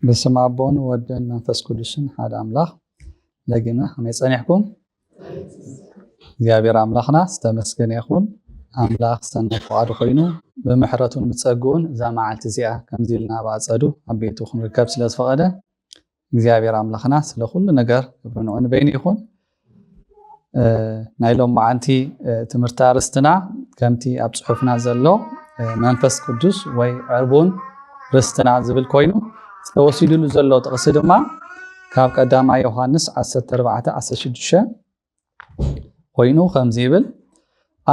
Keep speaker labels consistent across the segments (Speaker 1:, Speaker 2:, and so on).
Speaker 1: بسم أبون ودن منفس قدسن هذا أملاخ لقينا هم يصنعكم እግዚአብሔር አምላኽና ዝተመስገነ ይኹን አምላኽ ሰናይ ፍቃዱ ኮይኑ በመሕረቱን ብጸጉን እዛ መዓልቲ እዚኣ ከምዚ ኢልና ባጸዱ አቤቱ ክንርከብ ስለ ዝፈቀደ እግዚአብሔር አምላኽና ስለ ኩሉ ነገር ክብርንዑ ንበይን ይኹን ናይሎም መዓልቲ ትምህርታ ርስትና ከምቲ ኣብ ጽሑፍና ዘሎ መንፈስ ቅዱስ ወይ ዕርቡን ርስትና ዝብል ኮይኑ ተወሲድሉ ዘሎ ጥቅሲ ድማ ካብ ቀዳማይ ዮሐንስ 14:16 ኮይኑ ከምዚ ይብል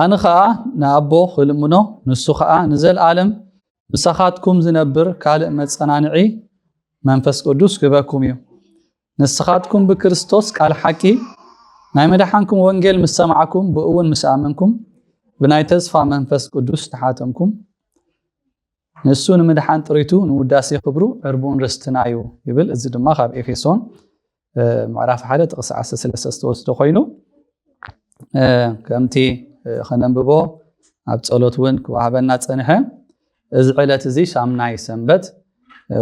Speaker 1: ኣነ ኸኣ ንኣቦ ክልምኖ ንሱ ኸኣ ንዘለዓለም ብሳኻትኩም ዝነብር ካልእ መጸናንዒ መንፈስ ቅዱስ ክበኩም እዩ ንስኻትኩም ብክርስቶስ ቃል ሓቂ ናይ መድሓንኩም ወንጌል ምስ ሰማዓኩም ብእውን ምስ ኣመንኩም ብናይ ተስፋ መንፈስ ቅዱስ ተሓተምኩም ንሱ ንምድሓን ጥሪቱ ንውዳሴ ክብሩ ዕርቡን ርስትና እዩ ይብል እዚ ድማ ካብ ኤፌሶን ምዕራፍ 1 ጥቅሲ 13 ዝተወስደ ኮይኑ ከምቲ خننببو ኣብ ጸሎት ውን ክዋሃበና ጸንሐ እዚ ዕለት እዚ ሳምናይ ሰንበት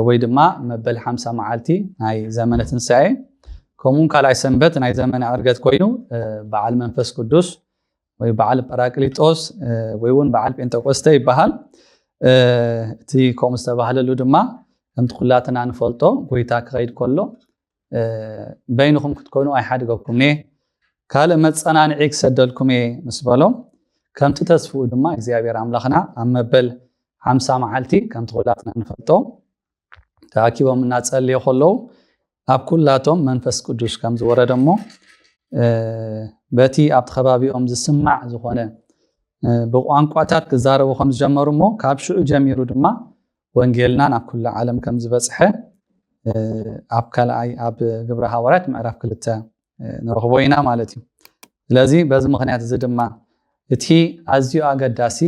Speaker 1: ወይ ድማ መበል 50 መዓልቲ ናይ ዘመነ ትንሳኤ ከምኡን ካልኣይ ሰንበት ናይ ዘመነ ዕርገት ኮይኑ በዓል መንፈስ ቅዱስ ወይ በዓል ጰራቅሊጦስ ወይ ውን በዓል ጴንጤቆስቴ ይበሃል እቲ ከምኡ ዝተባህለሉ ድማ ከምቲ ኩላትና ንፈልጦ ጎይታ ክኸይድ ከሎ በይንኹም ክትኮኑ ኣይሓድገኩም ካልእ መጸናንዒ ክሰደልኩም ምስ በሎም ከምቲ ተስፍኡ ድማ እግዚአብሔር አምላኽና ኣብ መበል 50 መዓልቲ ከምቲ ኩላትና ንፈልጦ ተኣኪቦም እናጸልዩ ከለዉ ኣብ ኩላቶም መንፈስ ቅዱስ ከም ዝወረደሞ በቲ ኣብቲ ከባቢኦም ዝስማዕ ዝኾነ ብቋንቋታት ክዛረቡ ከም ዝጀመሩሞ ካብ ሽዑ ጀሚሩ ድማ ወንጌልና ናብ ኩሉ ዓለም ከም ዝበጽሐ ኣብ ካልኣይ ኣብ ግብረ ሐዋርያት ምዕራፍ 2 ንረኽቦ ኢና ማለት እዩ ስለዚ በዚ ምኽንያት እዚ ድማ እቲ ኣዝዩ ኣገዳሲ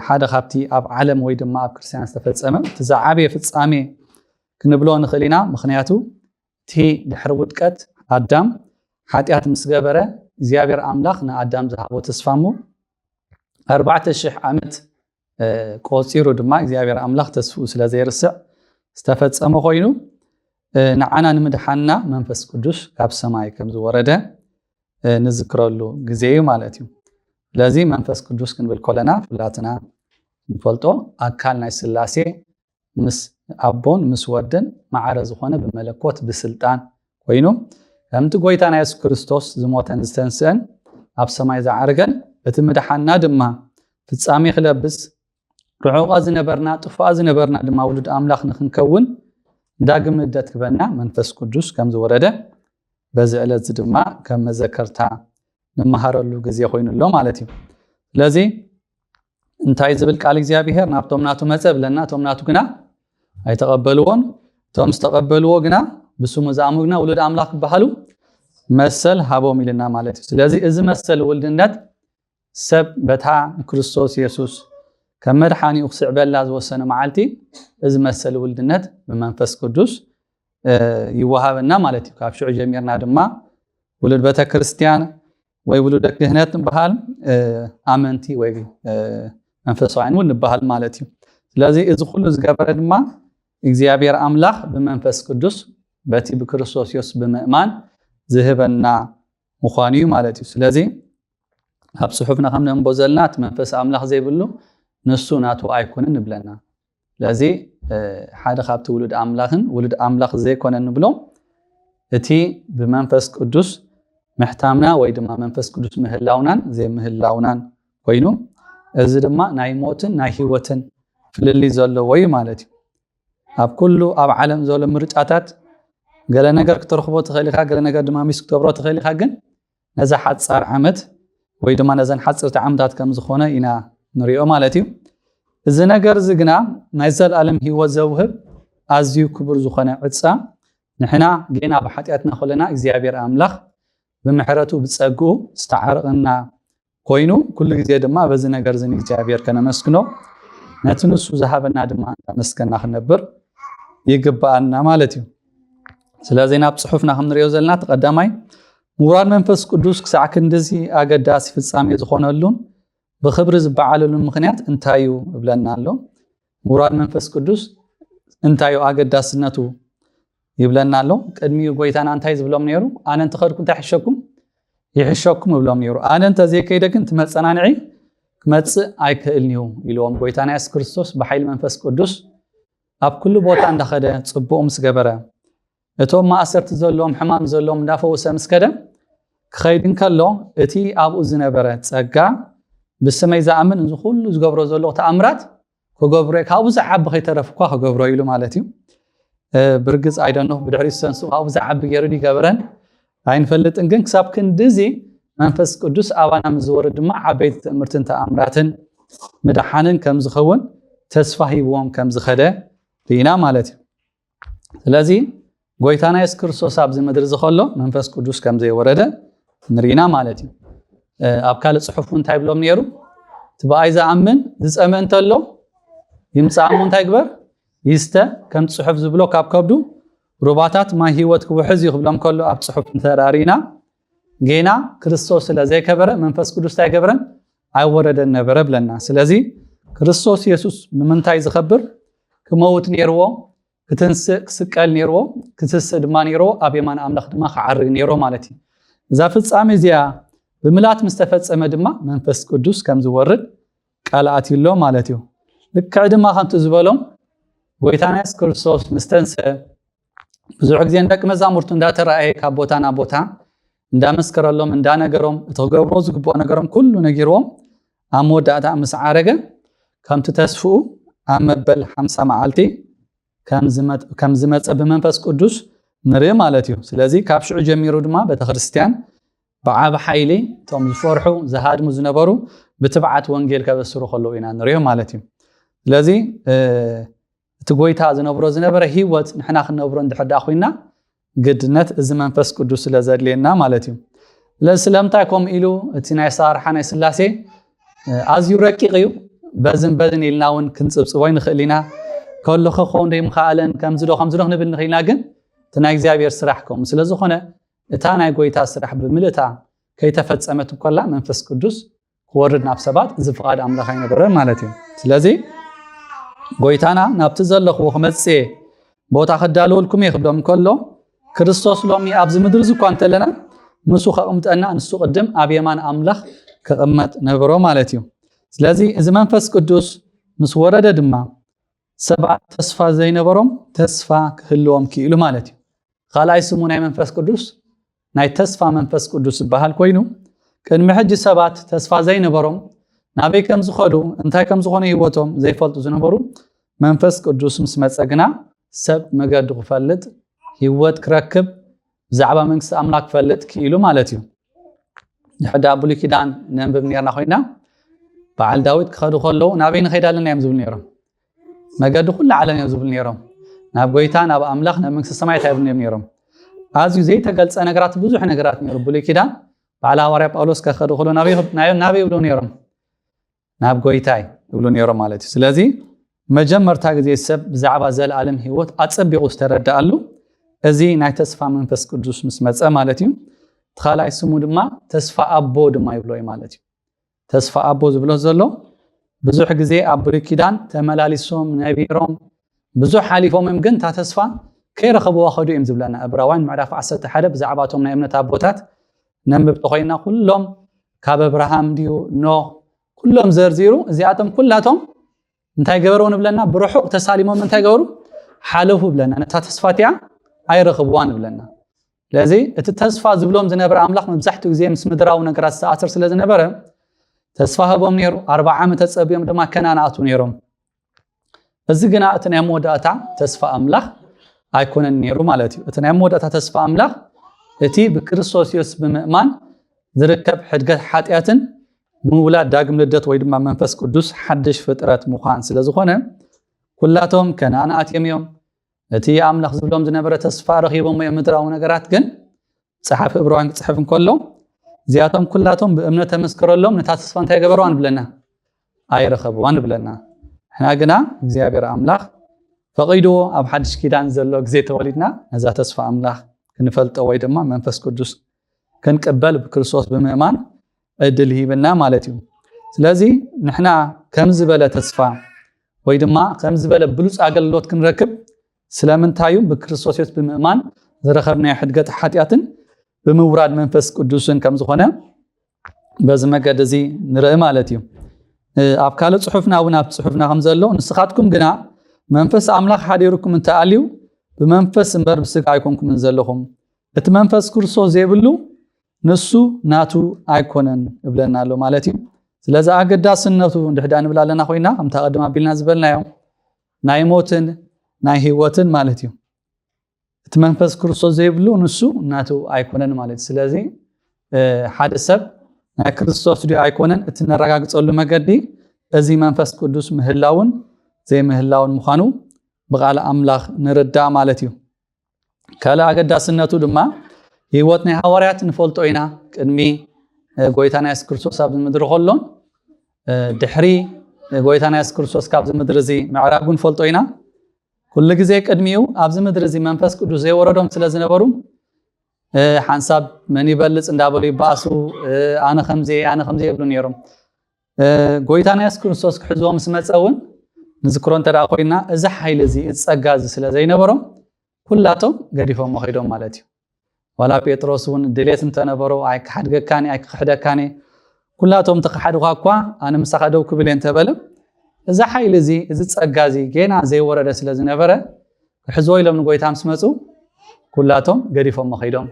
Speaker 1: ሓደ ካብቲ ኣብ ዓለም ወይ ድማ ኣብ ክርስቲያን ዝተፈጸመ እቲ ዝዓበየ ፍጻሜ ክንብሎ ንኽእል ኢና ምኽንያቱ እቲ ድሕሪ ውድቀት ኣዳም ሓጢኣት ምስ ገበረ እግዚአብሔር ኣምላኽ ንኣዳም ዝሃቦ ተስፋ እሞ 4000 ዓመት ቆፂሩ ድማ እግዚአብሔር ኣምላኽ ተስፍኡ ስለ ዘይርስዕ ዝተፈጸመ ኮይኑ ንዓና ንምድሓንና መንፈስ ቅዱስ ካብ ሰማይ ከም ዝወረደ ንዝክረሉ ግዜ እዩ ማለት እዩ ስለዚ መንፈስ ቅዱስ ክንብል ከለና ኩላትና ንፈልጦ ኣካል ናይ ስላሴ ምስ ኣቦን ምስ ወድን ማዕረ ዝኾነ ብመለኮት ብስልጣን ኮይኑ ከምቲ ጎይታና ኢየሱስ ክርስቶስ ዝሞተን ዝተንስአን ኣብ ሰማይ ዝዓርገን እቲ ምድሓንና ድማ ፍጻሜ ክለብስ ርሑቕ ዝነበርና ጥፋእ ዝነበርና ድማ ውሉድ ኣምላኽ ንኽንከውን ዳግም ልደት ክበና መንፈስ ቅዱስ ከም ዝወረደ በዚ ዕለት ድማ ከም መዘከርታ ንመሃረሉ ግዜ ኮይኑሎ ማለት እዩ ስለዚ እንታይ ዝብል ቃል እግዚአብሔር ናብቶም ናቱ መጸ ብለና ቶም ናቱ ግና ኣይተቐበልዎን ቶም ዝተቐበልዎ ግና ብስሙ ዝኣምኑ ግና ውሉድ ኣምላኽ ክበሃሉ መሰል ሃቦም ኢልና ማለት እዩ ስለዚ እዚ መሰል ውልድነት ሰብ በታ ክርስቶስ ኢየሱስ ከም መድሓኒኡ ክስዕበላ ዝወሰነ መዓልቲ እዚ መሰል ውልድነት ብመንፈስ ቅዱስ ይወሃበና ማለት እዩ ካብ ሽዑ ጀሚርና ድማ ውሉድ ቤተ ክርስቲያን ወይ ውሉድ ክህነት ንበሃል ኣመንቲ ወይ መንፈሳውያን ውን ንበሃል ማለት እዩ ስለዚ እዚ ኩሉ ዝገበረ ድማ እግዚአብሔር ኣምላኽ ብመንፈስ ቅዱስ በቲ ብክርስቶስ ኢየሱስ ብምእማን ዝህበና ምዃኑ እዩ ማለት እዩ ስለዚ ኣብ ጽሑፍና ከም ነንብቦ ዘለና እቲ መንፈስ ኣምላኽ ዘይብሉ ንሱ ናቱ ኣይኮነን ንብለና ስለዚ ሓደ ካብቲ ውሉድ ኣምላኽን ውሉድ ኣምላኽ ዘይኮነን ንብሎ እቲ ብመንፈስ ቅዱስ ምሕታምና ወይ ድማ መንፈስ ቅዱስ ምህላውናን ዘይምህላውናን ኮይኑ እዚ ድማ ናይ ሞትን ናይ ህይወትን ፍልሊ ዘለዎ እዩ ማለት እዩ ኣብ ኩሉ ኣብ ዓለም ዘሎ ምርጫታት ገለ ነገር ክትረኽቦ ትኽእል ኢኻ ገለ ነገር ድማ ሚስ ክትገብሮ ትኽእል ኢኻ ግን ነዛ ሓፃር ዓመት ወይ ድማ ነዘን ሓፀርቲ ዓመታት ከም ዝኾነ ኢና ንሪኦ ማለት እዩ እዚ ነገር እዚ ግና ናይ ዘለዓለም ህይወት ዘውህብ ኣዝዩ ክቡር ዝኾነ ዕፃ ንሕና ጌና ብሓጢኣትና ከለና እግዚአብሔር ኣምላኽ ብምሕረቱ ብጸግኡ ዝተዓረቐና ኮይኑ ኩሉ ግዜ ድማ በዚ ነገር እዚ እግዚአብሔር ከነመስግኖ ነቲ ንሱ ዝሃበና ድማ መስከና ክነብር ይግባአና ማለት እዩ ስለዚ ናብ ጽሑፍና ክንሪኦ ዘለና ተቀዳማይ ምውራድ መንፈስ ቅዱስ ክሳዕ ክንደዚ ኣገዳሲ ፍጻሜ ዝኾነሉን ብኽብሪ ዝበዓለሉን ምኽንያት እንታይ እዩ ብለና ኣሎ ምውራድ መንፈስ ቅዱስ انتايو أقداسنتو يبلنا له قدمي قويتان انتاي زبلوم نيرو أنا انت خدكم تحشكم يحشكم بلوم نيرو أنا انت زي كيدا كنت متصنانعي كمتص أيكلنيو يلوم قويتان يسوع كريستوس بحيل منفس قدوس أب كل بوتان دخده تصبو مسجبره اتوم ما أثرت زلهم حمام زلهم نافوس مسكده خيدين كله اتي أبو زنبره تسقى بالسماء زعمن إنه كل زجبره زلوا تأمرات كجبره كابو زعب بخي ترف كوا كجبره يلو مالتيو برجز I don't know بدري سنسو كابو زعب يردي جبران عين فلت إنجن كسب كندزي منفس قدوس أوانا مزور دماء عبيد مرتين تأمراتن مدحانن كم زخون تسفهي بوم كم زخده لينا مالتي لذي قويتانا يسكر صوصاب زي مدرز خلو منفس قدوس كم زي ورده نرينا مالتي أبكال صحفون تايب لهم نيرو تبا إذا أمن دز أمن تلو يمسع أمون تايكبر يستا كم صحف زبلو كاب كابدو روباتات ما هيوتك وحز يخبلهم كله أب صحف ترارينا جينا كريستوس لزي كبره منفس قدوس تاي كبرن أي ورده النبره بلنا سلازي كريستوس يسوس من تاي زخبر كموت نيرو كسكال نيرو كتسد ما نيرو أبي ما أملخ دما خعرق نيرو مالتي إذا فتصامي زيا بملات مستفتص دما منفس قدوس كم زورد قالات يلو مالتيو لك عدما خنت زبلهم ويتانا يسوع كريستوس مستنسى بزوج زين دك مزامرتو ندا تراي كابوتانا بوتا ندا مسكرلهم ندا نغروم تغبرو زغبو نغروم كله نغيروم اموداتا مسعارغه كم تتسفو امبل 50 معالتي كم زمت بمنفس قدوس نري مالتيو سلازي كابشع جميرو دما بتخريستيان بعاب حيلي توم زفرحو زهادمو زنبرو بتبعت وانجيل كبسرو خلو إنا نريو مالتيو سلازي تقويتها زنبرو هيوت نحنا خلنا نبرو ندحد أخوينا قدنت إذا منفس قدوس لازد لنا مالتيو لسلامتاكم إلو اتنا يسار حنا يسلاسي أزيو ركيقيو بزن إلناون كنت بصوين خلينا كله خون ديم خالن كم زلو نبل نخينا جن تناي زيابير سرحكم سلازو خنا تانا قويتا سرح بملتا كي تفتصمت كلها منفس قدوس وردنا بسبات زفقاد أملاخين برا مالتي سلازي قويتانا نبتزلخ وخمسي بوتا خدالو لكم يخبرهم كله كريستوس لومي أبز مدرزو كانت لنا مسو خقمت أنا نسو قدم أبيمان أملاخ كقمت نبرو مالتي سلازي إذا منفس قدوس مسورد دما سبع تصفى زي نبرم تصفى كهلوم كيلو مالتي خالاي سمونا منفس قدوس ناي تصفى منفس قدوس بحال كوينو كان محج سبات تصفى زي نبرم نابي كم زخدو انتاي كم زخوني هيوتهم زي فلتو زنبرو منفس قدوس مسمت سقنا سب مقاد غفلت هيوت كركب زعبا منكس أملاك فلت كيلو مالتيو نحدا أبولي كيدان ننبب نيرنا خوينا بعال داود كخدو خلو نابي نخيدالنا يمزبل نيرم مقاد كل عالم يمزبل نيرم ناب قويتان أب أملاخ نمكس السماء تايبن نيرم أزيو زي تقلت أنا قرات بزوح نقرات نيرم بولي كيدان بعلا وريب أولوس كخدو خلو نابي يبلو نيرم ناب قويتاي يبلو نيرم مالتي سلازي مجمر تاق زي السب زعبا زال عالم هيوت أتصبقو استرد قالو ازي ناي تسفى منفس قدوس مسمت مالتي تخالا يسمو دما تسفى أبو دما يبلوي مالتي تسفى أبو زبلو زلو بزوح جزي أبري كيدان تملاليسهم نبيرهم بزوح حاليفهم يمكن تسفى كي رخبوا واخدوا يمزبلنا أبراوين معرف عسى تحدب زعباتهم نايمنا تابوتات ننبب تخينا كلهم كاب إبراهام ديو نو كلهم زرزيرو زياتهم كلاتهم انتاي قبرون بلنا بروحو تساليمهم انتاي قبرو حالفوا بلنا انتا تسفاتيا أي رخبوان بلنا لذي التصفى زبلهم زنبر أملاخ مبزحتو زي مسمدراو نقرات ساعتر سلا زنبره تسفاها بهم نيرو 4 عام تتصبيهم دما كناناتو نيروم الزقنا اتنا موداتا تسفى أملاخ أيكون النيرو مالتي اتنا موداتا تسفى أملاخ اتي بكريستوس يوس بمؤمن زركب حدقت حاتياتن مولاد داقم لدت ويدما منفس قدوس حدش فترات مخان سلا زخونه كلاتهم كنانات يميوم اتي أملاخ زبلهم زنبره تسفى رخيبهم يمدراو نقرات جن صحف إبراهيم صحف كله زياتهم كلاتهم بأمنة تمسكر لهم نتاسفان تيجبروان بلنا أي رخبوان بلنا إحنا جنا زيابير أملاخ فقيدو أب حدش كيدان زلوا جزيت ولدنا نزات تصفى أملاخ كنفلت أويد ما منفس قدوس كنقبل بكريستوس بمؤمن أدله بنا مالتيو سلازي نحنا كم زبالة تصفى ወይ ድማ ከም ዝበለ ብሉጽ አገልግሎት ክንረክብ ስለምንታዩ በክርስቶስ ኢየሱስ ብምእማን ዝረኸብናዮ ሕድገት ኃጢአትን ብምውራድ መንፈስ ቅዱስን ከም ዝኾነ በዚ መገድ እዚ ንርኢ ማለት እዩ ኣብ ካልእ ጽሑፍና እውን ኣብ ጽሑፍና ከም ዘሎ ንስኻትኩም ግና መንፈስ አምላኽ ሓዲሩኩም እንተኣልዩ ብመንፈስ እምበር ብስጋ ኣይኮንኩም ዘለኹም እቲ መንፈስ ክርስቶስ ዘይብሉ ንሱ ናቱ ኣይኮነን ይብለና ኣሎ ማለት እዩ ስለዚ ኣገዳስነቱ እንድሕዳ ንብል ኣለና ኮይና ከም ተቐድማ ኣቢልና ዝበልናዮ ናይ ሞትን ናይ ህይወትን ማለት እዩ እቲ መንፈስ ክርስቶስ ዘይብሉ ንሱ ናቱ ኣይኮነን ማለት ስለዚ ሓደ ሰብ ናይ ክርስቶስ ዲ ኣይኮነን እቲ ነረጋግጸሉ መገዲ እዚ መንፈስ ቅዱስ ምህላውን ዘይምህላውን ምዃኑ ብቃል አምላኽ ንርዳ ማለት እዩ ካለ ኣገዳስነቱ ድማ ህይወት ናይ ሐዋርያት ንፈልጦ ኢና ቅድሚ ጎይታና ኢየሱስ ክርስቶስ ኣብ ምድሪ ከሎን ድሕሪ ጎይታና ኢየሱስ ክርስቶስ ካብ ምድሪ እዚ ምዕራጉን ፈልጦ ኢና ኩሉ ግዜ ቅድሚው ኣብ ምድሪ እዚ መንፈስ ቅዱስ ዘይወረዶም ስለዝነበሩ ሓንሳብ መን ይበልጽ እንዳበሉ ይባሱ ኣነ ከምዚ ይብሉ ነይሮም ጎይታና ኢየሱስ ክርስቶስ ክሕዝዎም ስመፀውን ንዝክሮ እንተዳ ኮይና እዚ ሓይል እዚ ጸጋ እዚ ስለ ዘይነበሮም ኩላቶም ገዲፎም መኺዶም ማለት እዩ ወላ ጴጥሮስ እውን ድሌት እንተነበሩ ኣይ ክሓድገካኒ ኣይ ክሕደካኒ ኩላቶም ተሓድጓ እኳ ኣነ ምሳኻ ደው ክብል እንተበለ እዚ ሓይል እዚ እዚ ጸጋ እዚ ገና ዘይወረደ ስለ ዝነበረ ክሕዝዎ ኢሎም ንጎይታ ምስ መጹ ኩላቶም ገዲፎም መኺዶም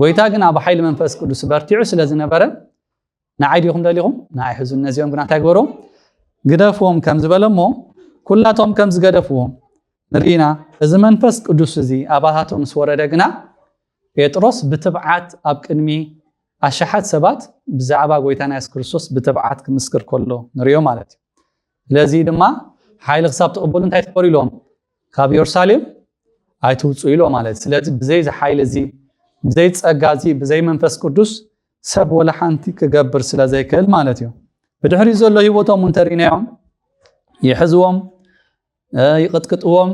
Speaker 1: ጎይታ ግን ኣብ ሓይል መንፈስ ቅዱስ በርቲዑ ስለ ዝነበረ ንዓይ ዲኹም ደሊኹም ንዓይ ሕዙ እነዚኦም ግን እንታይ ገበሮም ግደፍዎም ከም ዝበለሞ ኩላቶም ከም ዝገደፍዎም ንርኢና እዚ መንፈስ ቅዱስ እዚ ኣባታቶም ምስ ወረደ ግና ጴጥሮስ ብትብዓት ኣብ ቅድሚ ኣሽሓት ሰባት ብዛዕባ ጎይታና ኢየሱስ ክርስቶስ ብትብዓት ክምስክር ከሎ ንሪኦ ማለት እዩ ስለዚ ድማ ሓይሊ ክሳብ ተቐበሉ እንታይ ትበሉ ኢሎም ካብ ኢየሩሳሌም ኣይትውፁ ኢሎ ማለት ስለዚ ብዘይ ሓይሊ እዚ ብዘይ ጸጋ እዚ ብዘይ መንፈስ ቅዱስ ሰብ ወላ ሓንቲ ክገብር ስለ ዘይክእል ማለት እዩ ብድሕሪ ዘሎ ህይወቶም እንተሪናዮም ይሕዝዎም ይቅጥቅጥዎም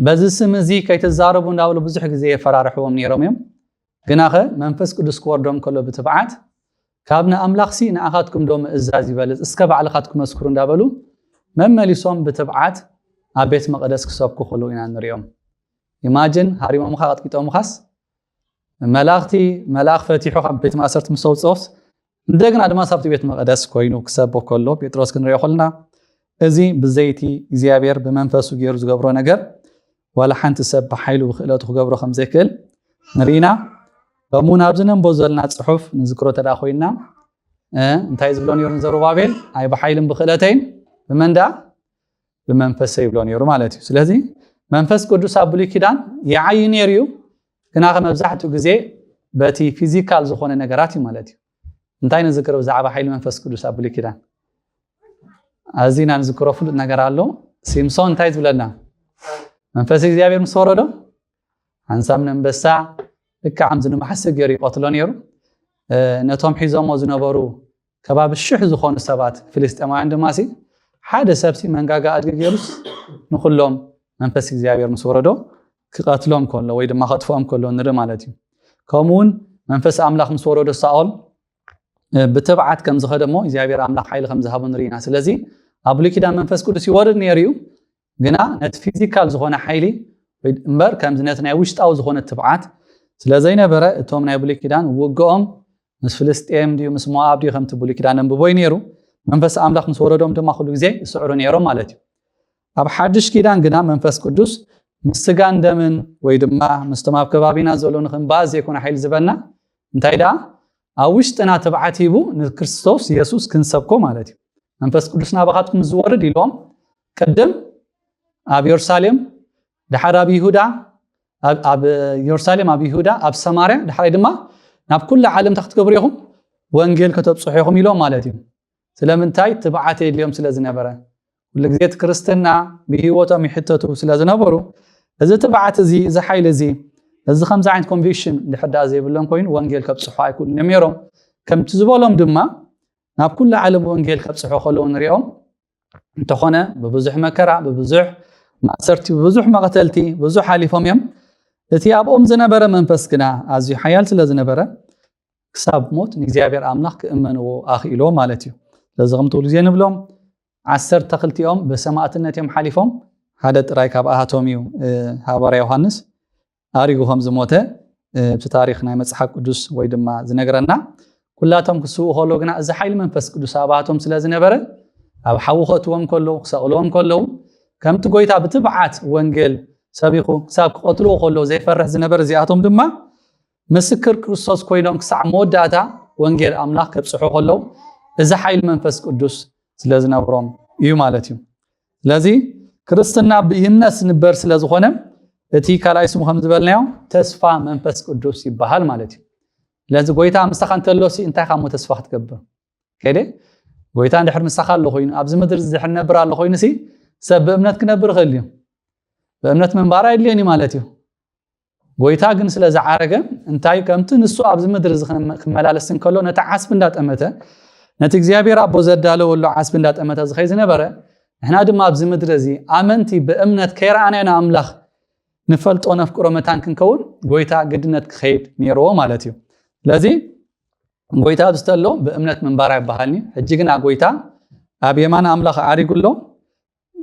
Speaker 1: በዚ ስም እዚ ከይተዛረቡ እንዳብሉ ብዙሕ ግዜ የፈራርሕዎም ነይሮም እዮም ግናኸ መንፈስ ቅዱስ ክወርዶም ከሎ ብትብዓት ካብና ኣምላኽሲ ንኣኻትኩም ዶ ምእዛዝ ይበልጽ እስከ ባዕልኻትኩም መስክሩ እንዳበሉ መመሊሶም ብትብዓት ኣብ ቤት መቅደስ ክሰብኩ ከሎ ኢና ንሪኦም ኢማጅን ሃሪሞምኻ ቀጥቂጦምኻስ መላእኽ ፈቲሑ ካብ ቤት ማእሰርቲ ምስ ኣውፅኦስ እንደገና ድማ ሳብቲ ቤት መቅደስ ኮይኑ ክሰብክ ከሎ ጴጥሮስ ክንሪኦ ከለና እዚ ብዘይቲ እግዚአብሔር በመንፈሱ ገይሩ ዝገብሮ ነገር ወላ ሓንቲ ሰብ በሓይሉ ብክእለቱ ክገብሮ ከም ዘይክእል ንሪና በሙን ኣብ ዝነንቦ ዘለና ጽሑፍ ንዝክሮ ተዳ ኮይና እንታይ ዝብሎ ነይሩ ዘሩባቤል ኣይ በሓይልን ብክእለተይን ብመንዳ ብመንፈሰ ይብሎ ነይሩ ማለት እዩ ስለዚ መንፈስ ቅዱስ ኣብ ብሉይ ኪዳን ይዓይ ነይሩ እዩ ግና መብዛሕትኡ ግዜ በቲ ፊዚካል ዝኾነ ነገራት እዩ ማለት እዩ እንታይ ንዝክሮ ብዛዕባ ሓይሊ መንፈስ ቅዱስ ኣብ ብሉይ ኪዳን ኣዚና ንዝክሮ ፍሉጥ ነገር ኣሎ ሲምሶን እንታይ ዝብለና መንፈስ እግዚአብሔር ምስ ወረዶ ሓንሳብ ንእንበሳ ልክዓም ዝንመሓስብ ገይሩ ይቆትሎ ነይሩ ነቶም ሒዞሞ ዝነበሩ ከባቢ 1000 ዝኾኑ ሰባት ፍልስጤማውያን ድማሲ ሓደ ሰብሲ መንጋጋ ኣድጊ ገይሩስ ንኩሎም መንፈስ እግዚአብሔር ምስ ወረዶ ክቀትሎም ከሎ ወይ ድማ ከጥፎም ከሎ ንርኢ ማለት እዩ ከምኡውን መንፈስ ኣምላኽ ምስ ወረዶ ሳኦል ብትብዓት ከም ዝኸደሞ እግዚአብሔር ኣምላኽ ሓይሊ ከም ዝሃቦ ንሪኢና ስለዚ ኣብ ብሉይ ኪዳን መንፈስ ቅዱስ ይወርድ ነይሩ እዩ ግና ነቲ ፊዚካል ዝኾነ ሓይሊ ወይ እምበር ከምዚ ነቲ ናይ ውሽጣዊ ዝኾነ ትብዓት ስለዘይነበረ እቶም ናይ ብሉይ ኪዳን ውግኦም ምስ ፍልስጤም ድዩ ምስ ሞዓብ ድዩ ከምቲ ብሉይ ኪዳን እንብቦይ ነይሩ መንፈስ ኣምላኽ ምስ ወረዶም ድማ ኩሉ ግዜ ይስዕሩ ነይሮም ማለት እዩ ኣብ ሓድሽ ኪዳን ግና መንፈስ ቅዱስ ምስ ስጋን ደምን ወይ ድማ ምስቶም ኣብ ከባቢና ዘሎ ንክንባዝ ዘይኮነ ሓይሊ ዝበና እንታይ ደኣ ኣብ ውሽጥና ትብዓት ሂቡ ንክርስቶስ ኢየሱስ ክንሰብኮ ማለት እዩ መንፈስ ቅዱስ ናባኻትኩም ዝወርድ ኢሎም ቅድም ኣብ ኢየሩሳሌም ድሓር ኣብ ይሁዳ ኣብ ኢየሩሳሌም ኣብ ይሁዳ ኣብ ሰማርያ ድሓር ድማ ናብ ኩሉ ዓለም ተክትገብሩ ኢኹም ወንጌል ከተብጽሑ ኢኹም ኢሎም ማለት እዩ ስለምንታይ ትብዓት የድልዮም ስለ ዝነበረ ኩሉ ግዜ ክርስትና ብህይወቶም ይሕተቱ ስለ ዝነበሩ እዚ ትብዓት እዚ እዚ ሓይሊ እዚ እዚ ከምዚ ዓይነት ኮንቪክሽን ድሕዳ ዘይብሎም ኮይኑ ወንጌል ከብጽሑ ኣይኩሉን ነይሮም ከምቲ ዝበሎም ድማ ናብ ኩሉ ዓለም ወንጌል ከብጽሑ ከለዉ ንሪኦም እንተኾነ ብብዙሕ መከራ ብብዙሕ ማእሰርቲ ብብዙሕ መቐተልቲ ብዙሕ ሓሊፎም እዮም እቲ ኣብኦም ዝነበረ መንፈስ ግና ኣዝዩ ሓያል ስለ ዝነበረ ክሳብ ሞት ንእግዚአብሔር ኣምላኽ ክእመንዎ ኣኽኢሎ ማለት እዩ ስለዚ ከምቲ ኩሉ ግዜ ንብሎም 10 ተኽልቲኦም በሰማዕትነት እዮም ሓሊፎም ሓደ ጥራይ ካብኣቶም እዩ ሃዋርያ ዮሐንስ ኣሪጉም ዝሞተ ብታሪኽ ናይ መጽሓፍ ቅዱስ ወይ ድማ ዝነገረና ኩላቶም ክስኡ ከሎ ግና እዚ ሓይሊ መንፈስ ቅዱስ ኣባቶም ስለ ዝነበረ ኣብ ሓውኸትዎም ከሎ ክሰቕልዎም ከለው ከምቲ ጎይታ ብትብዓት ወንጌል ሰቢኹ ክሳብ ክቆትልዎ ከሎ ዘይፈርሕ ዝነበረ እዚኣቶም ድማ ምስክር ክርስቶስ ኮይኖም ክሳዕ መወዳእታ ወንጌል ኣምላኽ ከብጽሑ ከለው እዚ ሓይሊ መንፈስ ቅዱስ ስለ ዝነብሮም እዩ ማለት እዩ። ስለዚ ክርስትና ብእምነት ንበር ስለ ዝኾነ እቲ ካልኣይ ስሙ ከም ዝበልናዮ ተስፋ መንፈስ ቅዱስ ይበሃል ማለት እዩ። ስለዚ ጎይታ ምሳኻ እንተሎሲ እንታይ ካሞ ተስፋ ክትገብር ከይደ ጎይታ እንድሕር ምሳኻ ኣሎ ኮይኑ ኣብዚ ምድሪ ዝድሕር ነብር ኣሎ ኮይኑሲ ሰብ ብእምነት ክነብር ይኽእል እዩ። በእምነት መንባራ የድልየኒ ማለት እዩ። ጎይታ ግን ስለ ዝዓረገ እንታይ ከምቲ ንሱ ኣብዚ ምድሪ ክመላለስ እንከሎ ነቲ ዓስቢ እንዳጠመተ ነቲ እግዚአብሔር ኣቦ ዘዳለወሉ ዓስቢ እንዳጠመተ ዝኸይ ዝነበረ ንሕና ድማ ኣብዚ ምድሪ እዚ ኣመንቲ ብእምነት ከይረኣናና ኣምላኽ ንፈልጦ ነፍቅሮ መታን ክንከውን ጎይታ ግድነት ክኸይድ ነይርዎ ማለት እዩ። ስለዚ ጎይታ ብዝተሎ ብእምነት መንባራ ይበሃልኒ ሕጂ ግን ጎይታ ኣብ የማን ኣምላኽ ዓሪጉሎ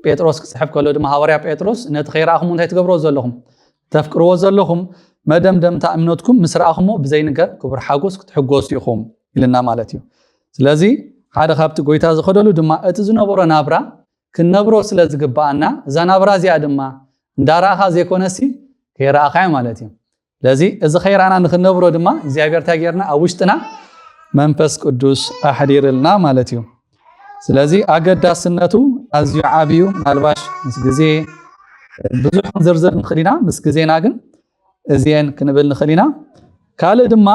Speaker 1: ጴጥሮስ ክጽሕፍ ከሎ ድማ ሃዋርያ ጴጥሮስ ነቲ ኸይራኣኹም እንታይ ትገብርዎ ዘለኹም ተፍቅርዎ ዘለኹም መደምደምታ እምነትኩም ምስ ረኣኹሞ ብዘይንገር ክቡር ሓጎስ ክትሕጎሱ ኢኹም ኢልና ማለት እዩ። ስለዚ ሓደ ካብቲ ጎይታ ዝኸደሉ ድማ እቲ ዝነበሮ ናብራ ክንነብሮ ስለ ዝግባአና እዛ ናብራ እዚኣ ድማ እንዳራኻ ዘይኮነሲ ከይራኣኻ ማለት እዩ። ስለዚ እዚ ኸይራና ንክነብሮ ድማ እግዚአብሔር ታጌርና ኣብ ውሽጥና መንፈስ ቅዱስ ኣሕዲርልና ማለት እዩ። ስለዚ ኣገዳስነቱ ኣዝዩ ዓብዩ ምናልባሽ ምስ ግዜ ብዙሕ ዝርዝር ንኽእሊና ምስ ግዜና ግን እዚአን ክንብል ንኽእሊና ካልእ ድማ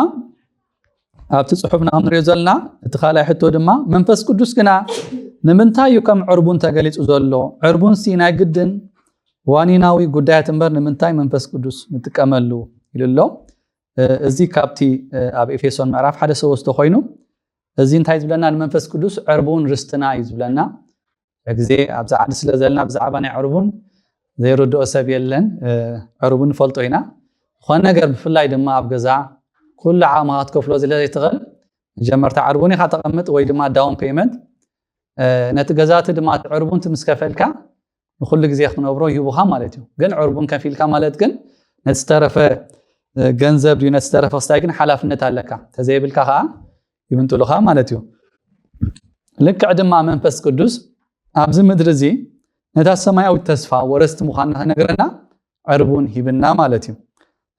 Speaker 1: ኣብቲ ጽሑፍና ከም ንሪኦ ዘለና እቲ ካልኣይ ሕቶ ድማ መንፈስ ቅዱስ ግና ንምንታይ እዩ ከም ዕርቡን ተገሊጹ ዘሎ ዕርቡን ሲ ናይ ግድን ዋኒናዊ ጉዳያት እምበር ንምንታይ መንፈስ ቅዱስ ንጥቀመሉ ኢሉሎ እዚ ካብቲ ኣብ ኤፌሶን ምዕራፍ 1:3 ኮይኑ እዚ እንታይ ዝብለና ንመንፈስ ቅዱስ ዕርቡን ርስትና እዩ ዝብለና ግዜ ኣብዛ ዓዲ ስለ ዘለና ብዛዕባ ናይ ዕርቡን ዘይርድኦ ሰብ የለን ዕርቡን ፈልጦ ኢና ዝኾነ ነገር ብፍላይ ድማ ኣብ ገዛ ኩሉ ዓቕምኻ ክትከፍሎ ስለዘይትኽእል መጀመርታ ዕርቡን ኢኻ ተቐምጥ ወይ ድማ ዳውን ፔመንት ነቲ ገዛቲ ድማ ዕርቡን ምስ ከፈልካ ንኩሉ ግዜ ክትነብሮ ይህቡኻ ማለት እዩ። ግን ዕርቡን ከፊልካ ማለት ግን ነቲ ዝተረፈ ገንዘብ ድዩ ነቲ ዝተረፈ ክስታይ ግን ሓላፍነት ኣለካ ተዘይብልካ ከዓ ይምንጥሉኻ ማለት እዩ። ልክዕ ድማ መንፈስ ቅዱስ ኣብዚ ምድሪ እዚ ነታ ሰማያዊት ተስፋ ወረስቲ ምዃንና ክነግረና ዕርቡን ሂብና ማለት እዩ።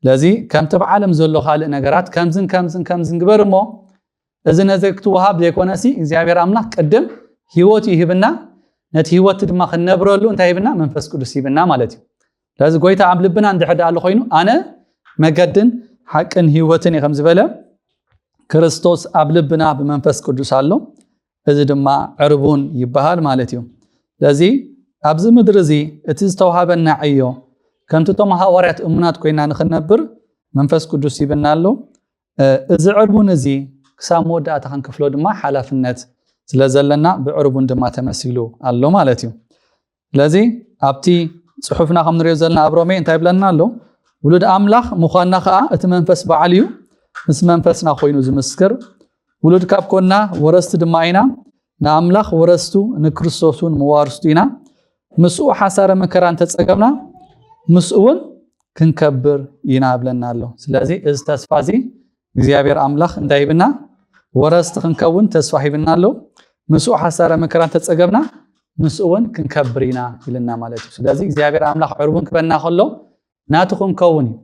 Speaker 1: ስለዚ ከምቲ ብዓለም ዘሎ ካልእ ነገራት ከምዝን ግበር እሞ እዚ ነዚ ክትወሃብ ዘይኮነሲ እግዚኣብሔር ኣምላኽ ቅድም ሂወት ይህብና ነቲ ሂወት ድማ ክነብረሉ እንታይ ሂብና መንፈስ ቅዱስ ሂብና ማለት እዩ። ስለዚ ጎይታ ኣብ ልብና እንድሕር ኣሎ ኮይኑ ኣነ መገድን ሓቅን ሂወትን ከም ዝበለ ክርስቶስ ኣብ ልብና ብመንፈስ ቅዱስ ኣሎ እዚ ድማ ዕርቡን ይበሃል ማለት እዩ። ስለዚ ኣብዚ ምድሪ እዚ እቲ ዝተዋሃበና ዕዮ ከምቲ ቶም ሃዋርያት እሙናት ኮይና ንኽነብር መንፈስ ቅዱስ ሂብና ኣሎ። እዚ ዕርቡን እዚ ክሳብ መወዳእታ ክንክፍሎ ድማ ሓላፍነት ስለ ዘለና ብዕርቡን ድማ ተመሲሉ ኣሎ ማለት እዩ። ስለዚ ኣብቲ ጽሑፍና ከም ንሪኦ ዘለና ኣብ ሮሜ እንታይ ብለና ኣሎ ውሉድ ኣምላኽ ምዃንና ከዓ እቲ መንፈስ በዓል እዩ ምስ መንፈስና ኮይኑ ዝምስክር ውሉድ ካብ ኮና ወረስቲ ድማ ኢና ንኣምላኽ ወረስቱ ንክርስቶስን ምዋርስቱ ኢና ምስኡ ሓሳረ መከራ እንተፀገምና ምስኡውን ክንከብር ኢና ብለና ኣሎ። ስለዚ እዚ ተስፋ እዚ እግዚአብሔር ኣምላኽ እንታይ ሂብና ወረስቲ ክንከውን ተስፋ ሂብና ኣሎ ምስኡ ሓሳረ መከራ እንተፀገምና ምስኡውን ክንከብር ኢና ይልና ማለት እዩ። ስለዚ እግዚአብሔር ኣምላኽ ዕርቡን ክበና ከሎ ናቱ ክንከውን እዩ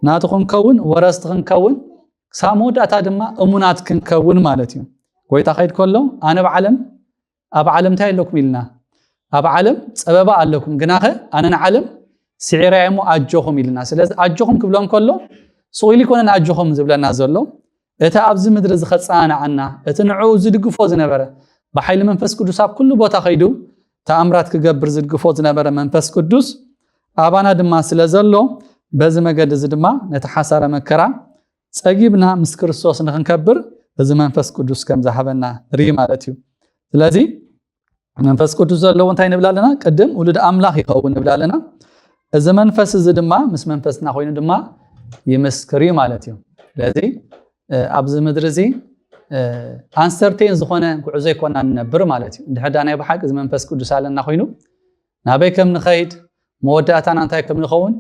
Speaker 1: ናቱ ክንከውን ወረስቲ ክንከውን ክሳብ መወዳእታ ድማ እሙናት ክንከውን ማለት እዩ። ጎይታ ከይድ ከሎ ኣነ ኣብ ዓለም እንታይ ኣለኩም ኢልና ኣብ ዓለም ፀበባ ኣለኩም ግናኸ ኣነ ንዓለም ስዒራይ እሞ ኣጆኹም ኢልና። ስለዚ ኣጆኹም ክብሎም ከሎ ስቑኢሉ ይኮነን ኣጆኹም ዝብለና ዘሎ እቲ ኣብዚ ምድሪ ዝኸፃናዓና እቲ ንዕኡ ዝድግፎ ዝነበረ ብሓይሊ መንፈስ ቅዱስ ኣብ ኩሉ ቦታ ከይዱ ተኣምራት ክገብር ዝድግፎ ዝነበረ መንፈስ ቅዱስ ኣባና ድማ ስለ ዘሎ በዚ መገዲ እዚ ድማ ነቲ ሓሳረ መከራ ፀጊብና ምስ ክርስቶስ ንክንከብር እዚ መንፈስ ቅዱስ ከም ዝሃበና ርኢ ማለት እዩ። ስለዚ መንፈስ ቅዱስ ዘለዎ እንታይ ንብላ ኣለና ቅድም ውሉድ ኣምላኽ ይኸውን ንብላ ኣለና። እዚ መንፈስ እዚ ድማ ምስ መንፈስና ኮይኑ ድማ ይመስክር ማለት እዩ። ስለዚ ኣብዚ ምድሪ እዚ አንሰርቴን ዝኾነ ጉዕዞ ይኮና ነብር ማለት እዩ እንድሕዳ ናይ ብሓቂ መንፈስ ቅዱስ ኣለና ኮይኑ ናበይ ከም ንኸይድ መወዳእታና እንታይ ከም ንኸውን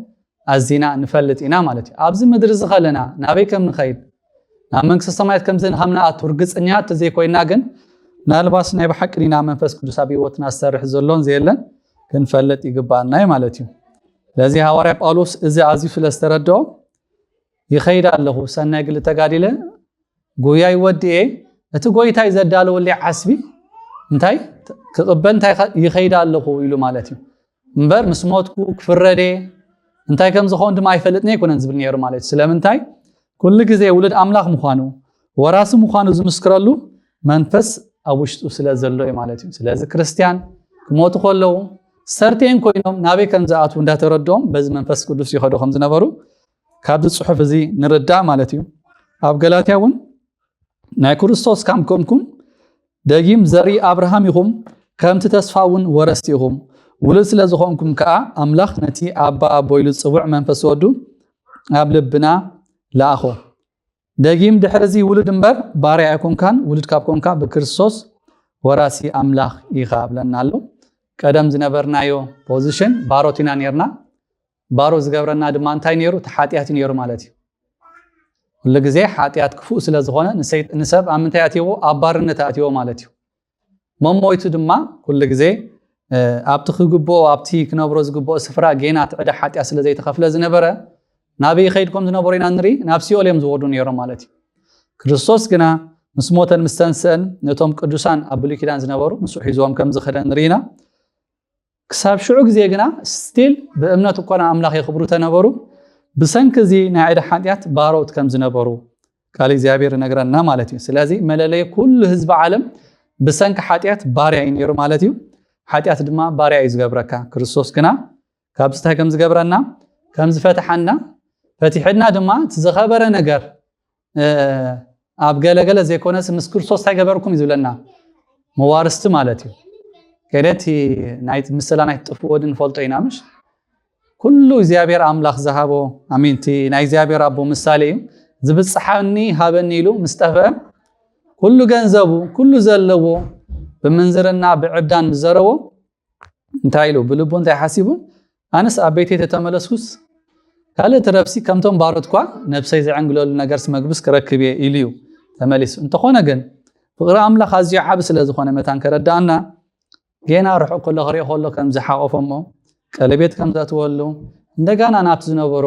Speaker 1: ኣዚና ንፈልጥ ኢና ማለት እዩ ኣብዚ ምድሪ ዝኸለና ናበይ ከም ንኸይድ ናብ መንግስቲ ሰማያት ከም ዝንሃምና ኣትርግጽኛ ተዘይኮይና ግን ናልባስ ናይ ብሓቂ ዲና መንፈስ ቅዱስ ኣብ ህይወትና ዝሰርሕ ዘሎን ዘየለን ክንፈልጥ ይግባአና ማለት እዩ ለዚ ሐዋርያ ጳውሎስ እዚ ኣዝዩ ስለዝተረድኦ ይኸይድ ኣለኹ ሰናይ ግል ተጋዲለ ጎያ ይወድኤ እቲ ጎይታይ ዘዳለወልይ ዓስቢ እንታይ ክቕበል እንታይ ይኸይድ ኣለኹ ኢሉ ማለት እዩ እምበር ምስ ሞትኩ ክፍረደ እንታይ ከም ዝኸውን ድማ አይፈልጥኒ ይኮነን ዝብል ነይሩ ማለት እዩ ስለምንታይ ኩሉ ግዜ ውሉድ ኣምላኽ ምዃኑ ወራሲ ምዃኑ ዝምስክረሉ መንፈስ ኣብ ውሽጡ ስለ ዘሎ እዩ ማለት እዩ ስለዚ ክርስቲያን ክሞቱ ከለዉ ሰርቴን ኮይኖም ናበይ ከም ዝኣትዉ እንዳተረድኦም በዚ መንፈስ ቅዱስ ይኸዱ ከም ዝነበሩ ካብዚ ጽሑፍ እዚ ንርዳእ ማለት እዩ ኣብ ገላትያ እውን ናይ ክርስቶስ ከም ኮንኩም ደጊም ዘርኢ አብርሃም ኢኹም ከምቲ ተስፋ እውን ወረስቲ ኢኹም ውሉድ ስለ ዝኾንኩም ከዓ ኣምላኽ ነቲ ኣባ ኣቦይሉ ዝፅውዕ መንፈስ ወዱ ኣብ ልብና ለኣኾ ደጊም ድሕርዚ ውሉድ እምበር ባርያ ኣይኮንካን ውሉድ ካብ ኮንካ ብክርስቶስ ወራሲ ኣምላኽ ኢኻ ብለና ኣሎ ቀደም ዝነበርናዮ ፖዚሽን ባሮቲና ነርና ባሮ ዝገብረና ድማ እንታይ ነይሩ ተሓጢያት ነይሩ ማለት እዩ ኩሉ ግዜ ሓጢያት ክፉእ ስለ ዝኾነ ንሰብ ኣብ ምንታይ ኣትይዎ ኣብ ባርነት ኣትይዎ ማለት እዩ መሞይቱ ድማ ኩሉ ግዜ ኣብቲ ክግብኦ ኣብቲ ክነብሮ ዝግብኦ ስፍራ ጌና ትዕዳ ሓጢያት ስለ ዘይተኸፍለ ዝነበረ ናበይ ኸይድኩም ዝነበሩ ኢና ንርኢ ናብ ሲኦል እዮም ዝወርዱ ነይሮም ማለት እዩ ክርስቶስ ግና ምስ ሞተን ምስ ተንስአን ነቶም ቅዱሳን ኣብ ብሉይ ኪዳን ዝነበሩ ንሱ ሒዞም ከም ዝኸደ ንሪኢና ክሳብ ሽዑ ግዜ ግና ስቲል ብእምነት እኮና ኣምላኽ የኽብሩ ተነበሩ ብሰንኪ እዚ ናይ ዕዳ ሓጢያት ባሮት ከም ዝነበሩ ቃል እግዚኣብሔር ይነግረና ማለት እዩ ስለዚ መለለይ ኩሉ ህዝቢ ዓለም ብሰንኪ ሓጢያት ባርያ እዩ ነይሩ ማለት እዩ ሓጢያት ድማ ባርያ እዩ ዝገብረካ ክርስቶስ ግና ካብ ዝታይ ከም ዝገብረና ከም ዝፈትሐና ፈቲሕና ድማ ዝኸበረ ነገር ኣብ ገለገለ ዘይኮነስ ምስ ክርስቶስ እንታይ ገበርኩም እዩ ዝብለና መዋርስቲ ማለት እዩ ከደቲ ናይ ምስላ ናይ ጥፍኡ ወድን ፈልጦ ኢና ምሽ ኩሉ እግዚአብሔር ኣምላኽ ዝሃቦ ኣሚንቲ ናይ እግዚአብሔር ኣቦ ምሳሌ እዩ ዝብፅሓኒ ሃበኒ ኢሉ ምስጠፈ ኩሉ ገንዘቡ ኩሉ ዘለዎ ብምንዝርና ብዕብዳን ዝዘረቦ እንታይ ኢሉ ብልቡ እንታይ ሓሲቡ ኣነስ ኣብ ቤተይ ተተመለስኩስ ካልእ ረብሲ ከምቶም ባሮት ኳ ነብሰይ ዝዕንግለሉ ነገር ስመግብስ ክረክብ ኢሉ እዩ ተመሊሱ እንተኾነ ግን ፍቅሪ ኣምላኽ ኣዝዩ ዓብ ስለ ዝኾነ መታን ከረዳእና ጌና ርሑቕ ከሎ ክሪኦ ከሎ ከም ዝሓቆፎሞ ቀለቤት ከም ዘእትወሉ እንደገና ናብቲ ዝነበሮ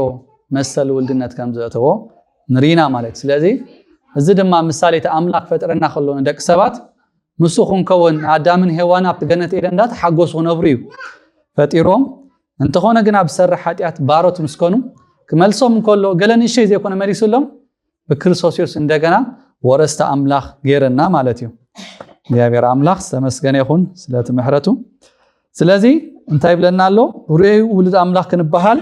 Speaker 1: መሰል ውልድነት ከም ዘእትዎ ንሪና ማለት ስለዚ እዚ ድማ ምሳሌ ኣምላኽ ፈጥረና ከሎ ንደቂ ሰባት ንሱ ክንከውን ኣዳምን ሄዋን ኣብቲ ገነት ኤደን እንዳተሓጎሱ ክነብሩ እዩ ፈጢሮም እንተኾነ ግን ኣብ ዝሰርሕ ሓጢያት ባሮት ምስኮኑ ክመልሶም እንከሎ ገለ ንእሽተይ ዘይኮነ መሊሱሎም ብክርስቶስ ኢየሱስ እንደገና ወረስቲ ኣምላኽ ገይረና ማለት እዩ እግዚአብሔር ኣምላኽ ዝተመስገነ ይኹን ስለቲ ምሕረቱ ስለዚ እንታይ ብለና ኣሎ ርኡይ ውሉድ ኣምላኽ ክንበሃል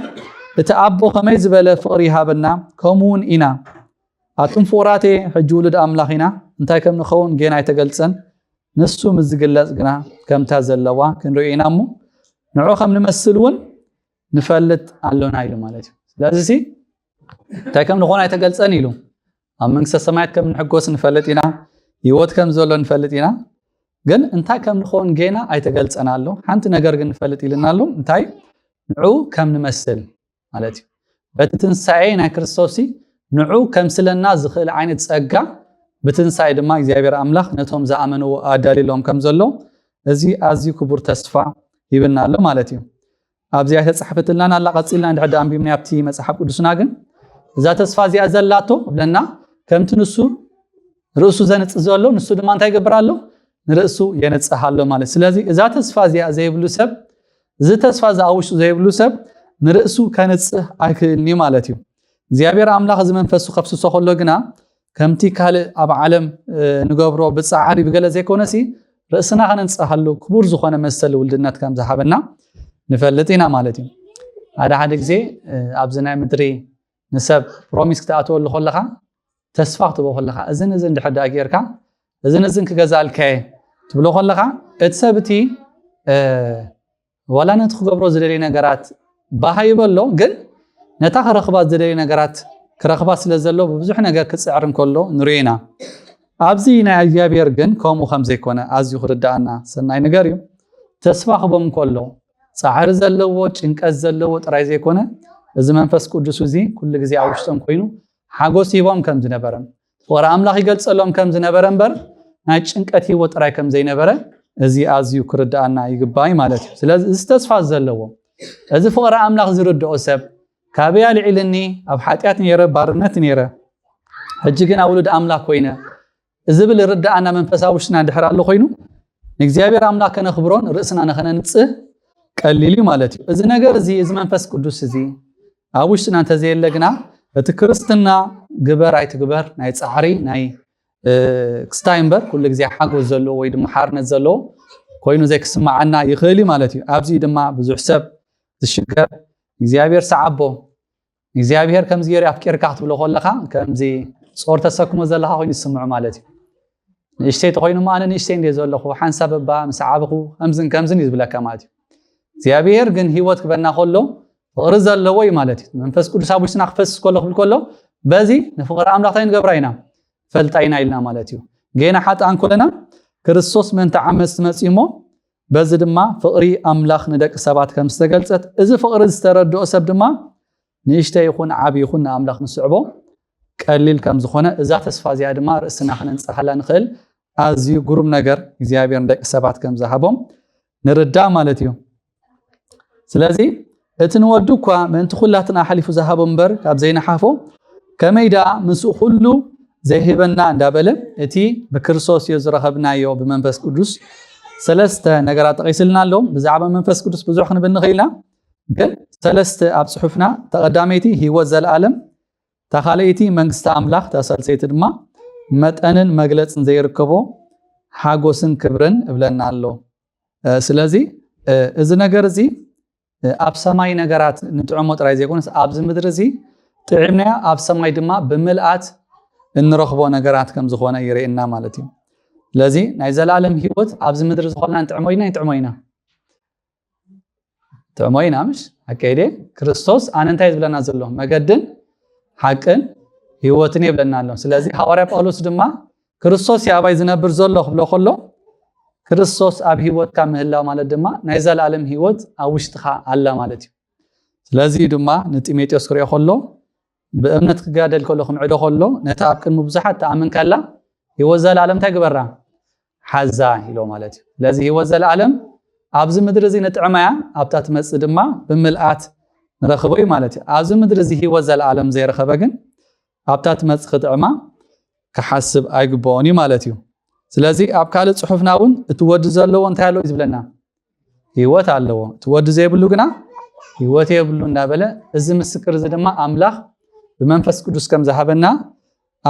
Speaker 1: እቲ ኣቦ ከመይ ዝበለ ፍቕሪ ይሃበና ከምኡውን ኢና ኣቱም ፍቑራቴ ሕጂ ውሉድ ኣምላኽ ኢና እንታይ ከም ንኸውን ጌና ኣይተገልፀን ንሱ ምስ ዝግለፅ ግና ከምታ ዘለዋ ክንሪኦ ኢና እሞ ንዑ ከም ንመስል እውን ንፈልጥ ኣሎና ኢሉ ማለት እዩ ስለዚ እንታይ ከም ንኾን ኣይተገልፀን ኢሉ ኣብ መንግስተ ሰማያት ከም ንሕጎስ ንፈልጥ ኢና ህይወት ከም ዘሎ ንፈልጥ ኢና ግን እንታይ ከም ንኾን ጌና ኣይተገልፀና ኣሎ ሓንቲ ነገር ግን ንፈልጥ ኢልና ኣሎ እንታይ ንዑ ከም ንመስል ማለት እዩ በቲ ትንሳኤ ናይ ክርስቶስ ንዑ ከም ስለና ዝኽእል ዓይነት ፀጋ ብትንሳኤ ድማ እግዚአብሔር ኣምላኽ ነቶም ዝኣመንዎ ኣዳሊሎም ከም ዘሎ እዚ ኣዝዩ ክቡር ተስፋ ይብልና ኣሎ ማለት እዩ ኣብዚያ ተጻሕፈትልና ኣላ ቀፂልና እንድሕዳ ኣንቢብና ኣብቲ መጽሓፍ ቅዱስና ግን እዛ ተስፋ እዚኣ ዘላቶ ብለና ከምቲ ንሱ ርእሱ ዘንጽህ ዘሎ ንሱ ድማ እንታይ ይገብር ኣሎ ንርእሱ የነጽህ ኣሎ ማለት ስለዚ እዛ ተስፋ እዚኣ ዘይብሉ ሰብ እዚ ተስፋ ዝኣውሽጡ ዘይብሉ ሰብ ንርእሱ ከነጽህ ኣይክእልኒ ማለት እዩ እግዚአብሔር ኣምላኽ እዚ መንፈሱ ከፍስሶ ከሎ ግና ከምቲ ካልእ ኣብ ዓለም ንገብሮ ብፃዓሪ ብገለ ዘይኮነሲ ርእስና ከነንጽሃሉ ክቡር ዝኾነ መሰል ውልድነት ከም ዝሃበና ንፈልጥ ኢና ማለት እዩ ሓደ ግዜ ኣብዚ ናይ ምድሪ ንሰብ ፕሮሚስ ክትኣትወሉ ከለኻ ተስፋ ክትቦ ከለኻ እዝን እንድሕዳ ጌርካ እዝን ክገዛልከ ትብሎ ከለኻ እቲ ሰብ እቲ ዋላ ነቲ ክገብሮ ዝደልዩ ነገራት ባሃይበሎ ግን ነታ ክረኽባ ዝደልዩ ነገራት ክረኽባ ስለ ዘሎ ብብዙሕ ነገር ክፅዕር እንከሎ ንሪኦ ኢና ኣብዚ ናይ እግዚአብሔር ግን ከምኡ ከም ዘይኮነ ኣዝዩ ክርዳእና ሰናይ ነገር እዩ ተስፋ ክቦም ከሎ ጻዕሪ ዘለዎ ጭንቀት ዘለዎ ጥራይ ዘይኮነ እዚ መንፈስ ቅዱስ እዚ ኩሉ ግዜ ኣብ ውሽጦም ኮይኑ ሓጎስ ሂቦም ከም ዝነበረ ፍቅሪ ኣምላኽ ይገልጸሎም ከም ዝነበረ እምበር ናይ ጭንቀት ሂወት ጥራይ ከም ዘይነበረ እዚ ኣዝዩ ክርዳእና ይግባይ ማለት እዩ ስለዚ እዚ ተስፋ ዘለዎ እዚ ፍቅሪ ኣምላኽ ዝርድኦ ሰብ ካብያ ልዕልኒ ኣብ ሓጢያት ነይረ ባርነት ነይረ ሕጂ ግን ኣብ ውሉድ ኣምላኽ ኮይነ እዚ ብል ርዳእና መንፈሳዊ ውሽጥና ድሕር ኣሎ ኮይኑ ንእግዚአብሔር ኣምላኽ ከነኽብሮን ርእስና ነኸነንጽህ ቀሊል ማለት እዩ እዚ ነገር እዚ እዚ መንፈስ ቅዱስ እዚ ኣብ ውሽጥና እንተዘየለ ግና እቲ ክርስትና ግበር ኣይትግበር ናይ ጻዕሪ ናይ ክስታይ እምበር ኩሉ ግዜ ሓጎስ ዘለዎ ወይ ድማ ሓርነት ዘለዎ ኮይኑ ዘይክስማዓና ይኽእል ማለት እዩ ኣብዚ ድማ ብዙሕ ሰብ ዝሽገር እግዚአብሔር ሰዓቦ እግዚአብሔር ከምዚ ገይሩ ኣፍቂርካ ክትብሎ ከለካ ከምዚ ጾር ተሰክሞ ዘለካ ኮይኑ ይስምዑ ማለት እዩ ንእሽተይ ተኮይኑ ኣነ ንእሽተይ እንደ ዘለኹ ሓንሳብ በባ ምስ ዓብኹ ከምዝን ይዝብለካ ማለት እዩ እግዚአብሔር ግን ሂወት ክበና ከሎ ፍቅሪ ዘለዎ እዩ ማለት እዩ መንፈስ ቅዱስ ኣብ ውሽጥና ክፈስስ ከሎ ክብል ከሎ በዚ ንፍቅሪ ኣምላኽ ታይ ንገብራ ኢና ፈልጣይና ኢልና ማለት እዩ ገና ሓጣን ኮለና ክርስቶስ መንተ ዓመት መጺሞ በዚ ድማ ፍቅሪ ኣምላኽ ንደቂ ሰባት ከም ዝተገልጸት እዚ ፍቅሪ ዝተረድኦ ሰብ ድማ ንእሽተይ ይኹን ዓብ ይኹን ኣምላኽ ንስዕቦ ቀሊል ከም ዝኾነ እዛ ተስፋ እዚኣ ድማ ርእስና ክንንጽሐላ ንኽእል ኣዝዩ ግሩም ነገር እግዚአብሔር ንደቂ ሰባት ከም ዝሃቦም ንርዳእ ማለት እዩ ስለዚ እቲ ንወዱ እኳ ምእንቲ ኩላትና ሓሊፉ ዝሃቦ እምበር ካብ ዘይነሓፎ ከመይዳ ምስኡ ኩሉ ዘይህበና እንዳበለ እቲ ብክርስቶስ እዩ ዝረኸብናዮ ብመንፈስ ቅዱስ ሰለስተ ነገራት ጠቂስልና ኣሎ ብዛዕባ መንፈስ ቅዱስ ብዙሕ ክንብል ንኽእልና ግን ሰለስተ ኣብ ጽሑፍና ተቐዳመይቲ ሂወት ዘለዓለም ተኻለይቲ መንግስቲ ኣምላኽ ተሰልሰይቲ ድማ መጠንን መግለጽን ዘይርከቦ ሓጎስን ክብርን እብለና ኣሎ ስለዚ እዚ ነገር እዚ ኣብ ሰማይ ነገራት ንጥዕሞ ጥራይ ዘይኮነስ ኣብዚ ምድሪ እዚ ጥዕምና ኣብ ሰማይ ድማ ብምልኣት እንረኽቦ ነገራት ከም ዝኾነ ይርኤና ማለት እዩ ስለዚ ናይ ዘለዓለም ሂወት ኣብዚ ምድሪ ዝኾና ንጥዕሞ ኢና ምሽ ኣከይደ ክርስቶስ ኣነ እንታይ ዝብለና ዘሎ መገድን ሓቅን ሂወትን ይብለና ኣሎ ስለዚ ሐዋርያ ጳውሎስ ድማ ክርስቶስ ያባይ ዝነብር ዘሎ ክብሎ ከሎ ክርስቶስ ኣብ ሂወትካ ምህላው ማለት ድማ ናይ ዘለዓለም ሂወት ኣብ ውሽጥኻ ኣላ ማለት እዩ ስለዚ ድማ ንጢሞቴዎስ ክሪኦ ከሎ ብእምነት ክጋደል ከሎ ክምዕዶ ከሎ ነታ ኣብ ቅድሚ ብዙሓት ተኣምን ከላ ሂወት ዘለዓለም እንታይ ግበራ ሓዛ ኢሎ ማለት እዩ ስለዚ ሂወት ዘለዓለም ኣብዚ ምድሪ እዚ ንጥዕማያ ኣብታ ትመጽእ ድማ ብምልኣት ንረኽቦ እዩ ማለት እዩ ኣብዚ ምድሪ እዚ ሂወት ዘለዓለም ዘይረኸበ ግን ኣብታ ትመጽእ ክጥዕማ ክሓስብ ኣይግብኦን እዩ ማለት እዩ ስለዚ ኣብ ካልእ ጽሑፍና እውን እቲ ወዲ ዘለዎ እንታይ ኣለዎ ዝብለና ሂወት ኣለዎ እቲ ወዲ ዘይብሉ ግና ሂወት የብሉ እንዳበለ እዚ ምስክር እዚ ድማ ኣምላኽ ብመንፈስ ቅዱስ ከም ዝሃበና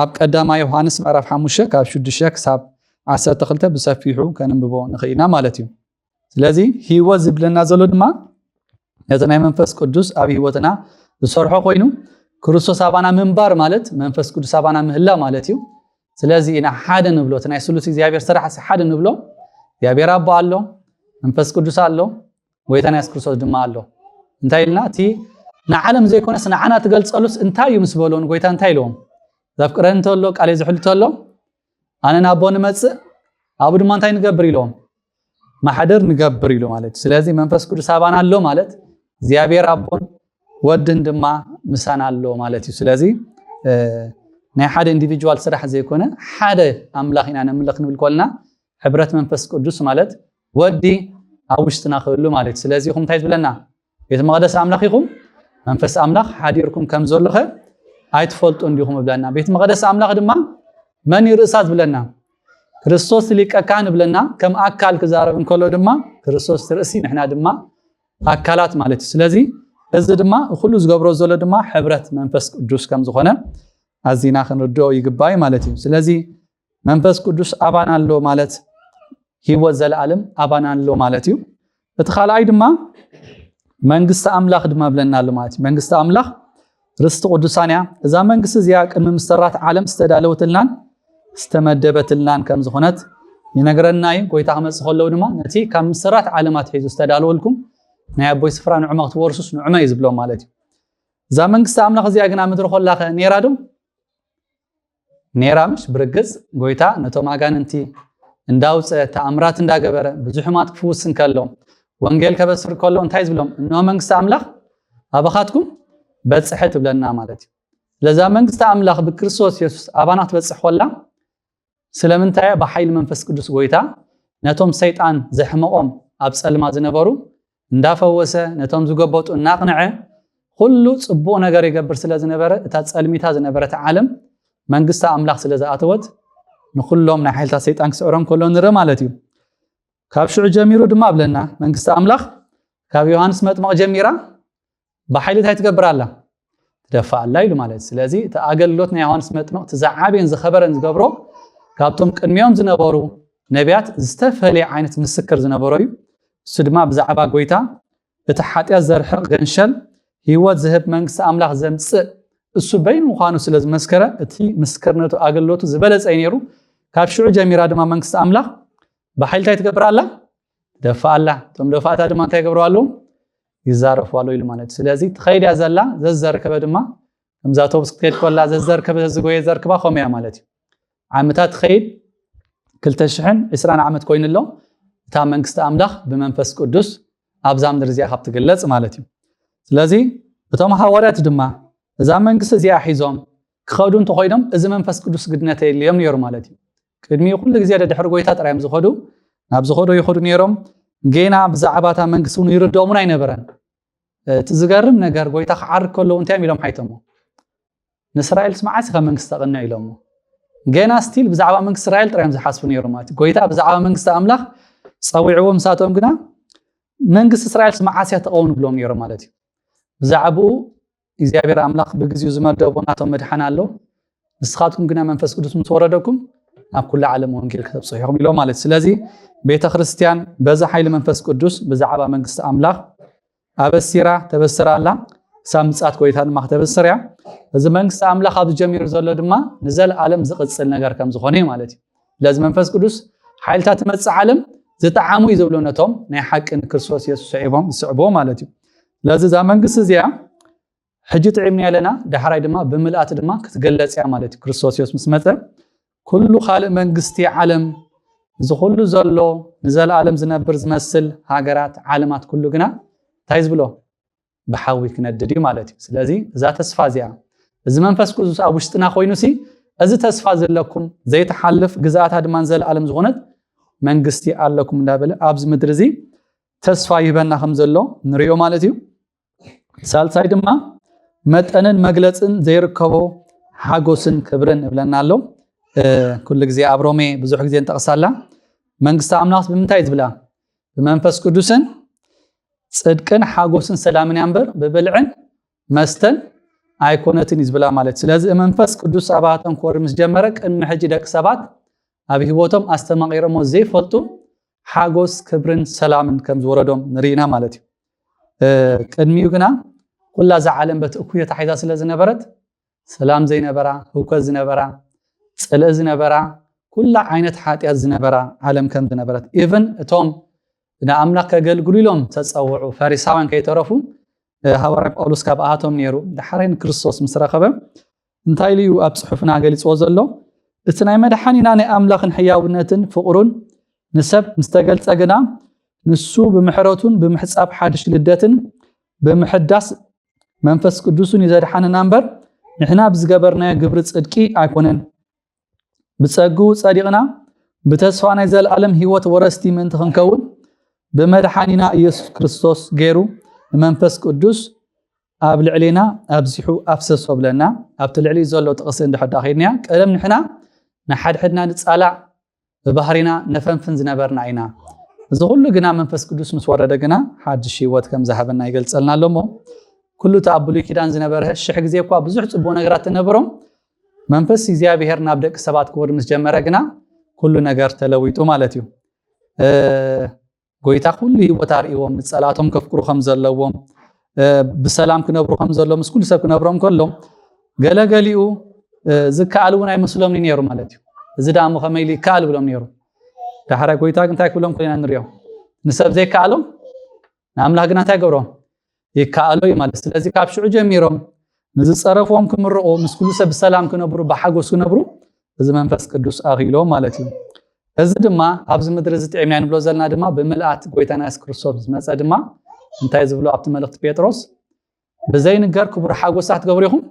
Speaker 1: ኣብ ቀዳማ ዮሐንስ ምዕራፍ 5 ካብ 6 ክሳብ 12 ብሰፊሑ ከንብቦ ንኽእልና ማለት እዩ ስለዚ ሂወት ዝብለና ዘሎ ድማ ነቲ ናይ መንፈስ ቅዱስ ኣብ ሂወትና ዝሰርሖ ኮይኑ ክርስቶስ ኣባና ምንባር ማለት መንፈስ ቅዱስ ኣባና ምህላ ማለት እዩ ስለዚ ኢና ሓደ ንብሎ እቲ ናይ ስሉስ እግዚአብሔር ስራሕ ሓደ ንብሎ እግዚአብሔር ኣቦ ኣሎ መንፈስ ቅዱስ ኣሎ ጎይታና ኢየሱስ ክርስቶስ ድማ ኣሎ እንታይ ኢልና እቲ ንዓለም ዘይኮነስ ንዓና ትገልጸሉስ እንታይ እዩ ምስ በሎን ጎይታ እንታይ ኢሎም ዘፍቅረን ተሎ ቃል ዝሕል ተሎ ኣነ ናቦ ንመጽእ ኣብ ድማ እንታይ ንገብር ኢሎም ማሕደር ንገብር ኢሎ ማለት ስለዚ መንፈስ ቅዱስ ኣባና ኣሎ ማለት እግዚአብሔር ኣቦን ወድን ድማ ምሳና ኣሎ ማለት እዩ ስለዚ ናይ ሓደ ኢንዲቪጁዋል ስራሕ ዘይኮነ ሓደ ኣምላኽ ኢና ነምልኽ ንብል ኮልና ሕብረት መንፈስ ቅዱስ ማለት ወዲ ኣብ ውሽጥና ክህሉ ማለት ስለዚ ኹም እንታይ ዝብለና ቤተ መቅደስ ኣምላኽ ኢኹም መንፈስ ኣምላኽ ሓዲርኩም ከም ዘለኸ ኣይትፈልጡ እንዲኹም ብለና ቤተ መቅደስ ኣምላኽ ድማ መን ይርእሳ ዝብለና ክርስቶስ ሊቀ ካህን ብለና ከም ኣካል ክዛረብ እንከሎ ድማ ክርስቶስ ርእሲ ንሕና ድማ ኣካላት ማለት ስለዚ እዚ ድማ ኩሉ ዝገብሮ ዘሎ ድማ ሕብረት መንፈስ ቅዱስ ከም ዝኾነ ኣዚና ክንርድኦ ይግባይ ማለት እዩ ስለዚ መንፈስ ቅዱስ ኣባና ኣሎ ማለት ሂወት ዘለዓለም ኣባና ኣሎ ማለት እዩ እቲ ካልኣይ ድማ መንግስቲ ኣምላኽ ድማ ብለና ኣሎ ማለት እዩ መንግስቲ ኣምላኽ ርስቲ ቅዱሳን እያ እዛ መንግስቲ እዚኣ ቅድሚ ምስተራት ዓለም ዝተዳለወትልናን ዝተመደበትልናን ከም ዝኾነት ይነግረና እዩ ጎይታ ክመጽእ ከለዉ ድማ ነቲ ካብ ምስተራት ዓለማት ሒዙ ዝተዳለወልኩም ናይ ኣቦይ ስፍራ ንዕማ ክትወርሱስ ንዕማ እዩ ዝብሎም ማለት እዩ እዛ መንግስቲ ኣምላኽ እዚኣ ግን ኣብ ምድሪ ኮላኸ ነይራ ዶ نيرامش برجز قويتا نتوم أجاننتي እንዳውፀ ተአምራት እንዳገበረ ብዙ ሕማት ክፍውስን ከሎም ወንጌል ከበስር ከሎ እንታይዝ ብሎም እነሆ መንግስት አምላክ አባኻትኩም በጽሕት ብለና ማለት እዩ ለዛ መንግስት አምላክ በክርስቶስ ኢየሱስ አባናት በጽሕ ወላ ስለምንታይ በኃይል መንፈስ ቅዱስ ጎይታ ነቶም ሰይጣን ዘሕመቆም ኣብ ጸልማ ዝነበሩ እንዳፈወሰ ነቶም ዝገበጡ እናቅንዐ ሁሉ ጽቡቕ ነገር ይገብር ስለዝነበረ እታ ጸልሚታ ዝነበረት ዓለም መንግስት አምላክ ስለዝኣተወት نخلهم نحيلتا سيطان كسعرهم كلهم نرى مالتي كاب شعو جميرو دما بلنا منكست أملاخ كاب يوحانس مطمق جميرا بحيلت هاي تقبر الله تدفع الله يلو مالت سلازي تأقل لوتنا يوحانس مطمق تزعابين زخبرن زقبرو كابتهم كنميوم زنبارو نبيات زتفهلي عينت مسكر زنبارو سدما بزعبا قويتا بتحاتيا زرحق غنشل هيوات زهب منكست أملاخ زمس السبين مخانو سلاز مسكرة اتي مسكرنتو أقلوتو زبالز أينيرو كاب شعو جميرا دما منكست أملاخ بحيلتا يتقبر الله دفع الله تم دفعتا دما تيقبروا الله يزارفوا الله يلمانت سلازي تخيل يا زلا ززر كبه دما امزاتو بسكتيت كولا ززر كبه زغوي زر كبا خوميا مالتي عامتا تخيل كلتشحن اسران عامت كوين الله تا منكست أملاخ بمنفس قدس ابزام درزيا خاب تقلص مالتي سلازي بتم حوارات دما اذا منكست زيا حيزوم كخدون تخيدم اذا منفس قدس قدنته اليوم يور مالتي قدمي كل زياده دحر غويتا طرايم زخدو ناب زخدو يخدو نيروم جينا بزعباتا منكسون يردومون اينبرن تزغرم ነገር ጎይታ خعر كله انت يميلهم حيتمو نسرائيل سمعات خ منكست تقنا يلومو جينا ستيل بزعبا منكست اسرائيل طرايم زحاسفو نيرومات ጎይታ بزعبا منكست املاح صويعوم ساتهم غنا منكست اسرائيل سمعات يتقون بلوم نيرو مالتي بزعبو እግዚአብሔር አምላክ በግዚው ዝመደቦናቶም መድሓና አሎ ንስኻትኩም ግና መንፈስ ቅዱስ ምትወረደኩም ኣብ ኩሉ ዓለም ወንጌል ከተብጽሑም ኢሎ ማለት ስለዚ ቤተ ክርስቲያን በዛ ኃይል መንፈስ ቅዱስ በዛዕባ መንግስት አምላክ አበሲራ ተበስራላ ሳምጻት ኮይታን ማክተበስርያ እዚ መንግስት አምላክ ኣብ ጀሚሩ ዘሎ ድማ ንዘል ዓለም ዝቅጽል ነገር ከም ዝኾነ ማለት እዩ ለዚ መንፈስ ቅዱስ ኃይልታት መጽ ዓለም ዘተዓሙ ይዘብሎነቶም ናይ ሐቅን ክርስቶስ ኢየሱስ ዒቦም ዝስዕቦ ማለት እዩ ለዚ ዛ መንግስት እዚያ حجي تعبني لنا دحراي دما بملات دما كتغلص يا مالتي كريستوس يوس مسمته كل خالق منغستي عالم زخلو زلو نزل عالم زنبر زمسل هاجرات عالمات كله غنا تايز بلو بحاوي كنددي مالتي سلازي ذا تسفا زيا اذ منفس قدوس ابوشتنا خوينوسي اذ تسفا زلكم زي تحلف غزات دما نزل عالم زغونت منغستي علكم دابل ابز مدرزي تسفا يبنا خم زلو نريو مالتي سالساي دما متأنن مجلسن زيركبو حاجوسن كبرن بلنالو كل جزء أبرومي بزوج جزء تقصالا منقص أملاس بمنتايز بلا بمنفس قدوسن صدقن حاجوسن سلامن ينبر ببلعن مستن أيقونتين يزبلا مالت سلازم منفس قدوس أباتهم كورمس جمرك إن محجي دك سبات أبي هبوتهم أستمع غيرهم زي فلتو حاجوس كبرن سلامن كم زوردهم نرينا مالتي كدميوغنا كل ذا عالم بتأكوية حيدا سلازنبرت سلام زينبرا هوكا زينبرا صلاة زينبرا كل عينت حاتي زينبرا عالم كم زينبرت even توم نا أملاك قالوا لهم تصوعوا فارساوان كي تعرفوا هوارب أولوس كاباتهم نيرو دحرين كريستوس مسرقبه انتاي ليو أبصحفنا قالي صوزلو استناي مدحانينا نا أملاك حياونتن فقرون نسب مستقل تاقنا نسو بمحراتون بمحساب حادش لداتن بمحداس منفس قدوسون يزرحنا نمبر نحنا بزغبرنا قبر صدقي ايكونن بصقو صديقنا بتسفانا يزال عالم هيوت ورستي من تخنكون بمدحانينا يسوع كريستوس غيرو منفس قدوس ابل علينا ابزحو افسس وبلنا ابتلعلي زلو تقسن دحدا خيدنا قلم نحنا نحد حدنا نصالع ببحرنا نفنفن زنبرنا عينا زغل غنا منفس قدوس مسورده غنا حدش هيوت كم ذهبنا يغلصلنا لمو كل تابلي كيدان زنبره شح غزي اكو بزح صبو نغرات تنبرم منفس እግዚአብሔር ናብደቅ ሰባት ክብር መስጀመረ ግና ኩሉ ነገር ተለዊጡ ማለትዩ ጎይታ ኩሉ ይወታሪዎም ጸላቶም ከፍቅሩ ከም ዘለዎም በሰላም ክነብሩ ከም ዘሎም መስኩል ሰብ ክነብሮም ከሎም ገለገሊኡ ዝካልውን አይመስሎም ነይሩ ማለትዩ እዚ ዳሞ ከመይሊ ካል ብሎም ነይሩ ዳሕራ ጎይታ እንታይ ክብሎም ኮይና ንሪዮ ንሰብ ዘይካሎም ናምላክ ግና እንታይ ገብሮም ይካአሎ ማለት ስለዚህ ካብ ሽዑ ጀሚሮም ንዝጸረፎም ክምርቆ መስኩሉ ሰብ ሰላም ክነብሩ በሐጎስ ክነብሩ እዚ መንፈስ ቅዱስ ኣኺሎ ማለት እዩ እዚ ድማ ኣብዚ ምድሪ ዝጥዕምና ንብሎ ዘለና ድማ ብምልኣት ጎይታና ኢየሱስ ክርስቶስ ዝመፀ ድማ እንታይ ዝብሎ ኣብቲ መልእክቲ ጴጥሮስ ብዘይንገር ክቡር ሓጎሳት ትገብሩ ኢኹም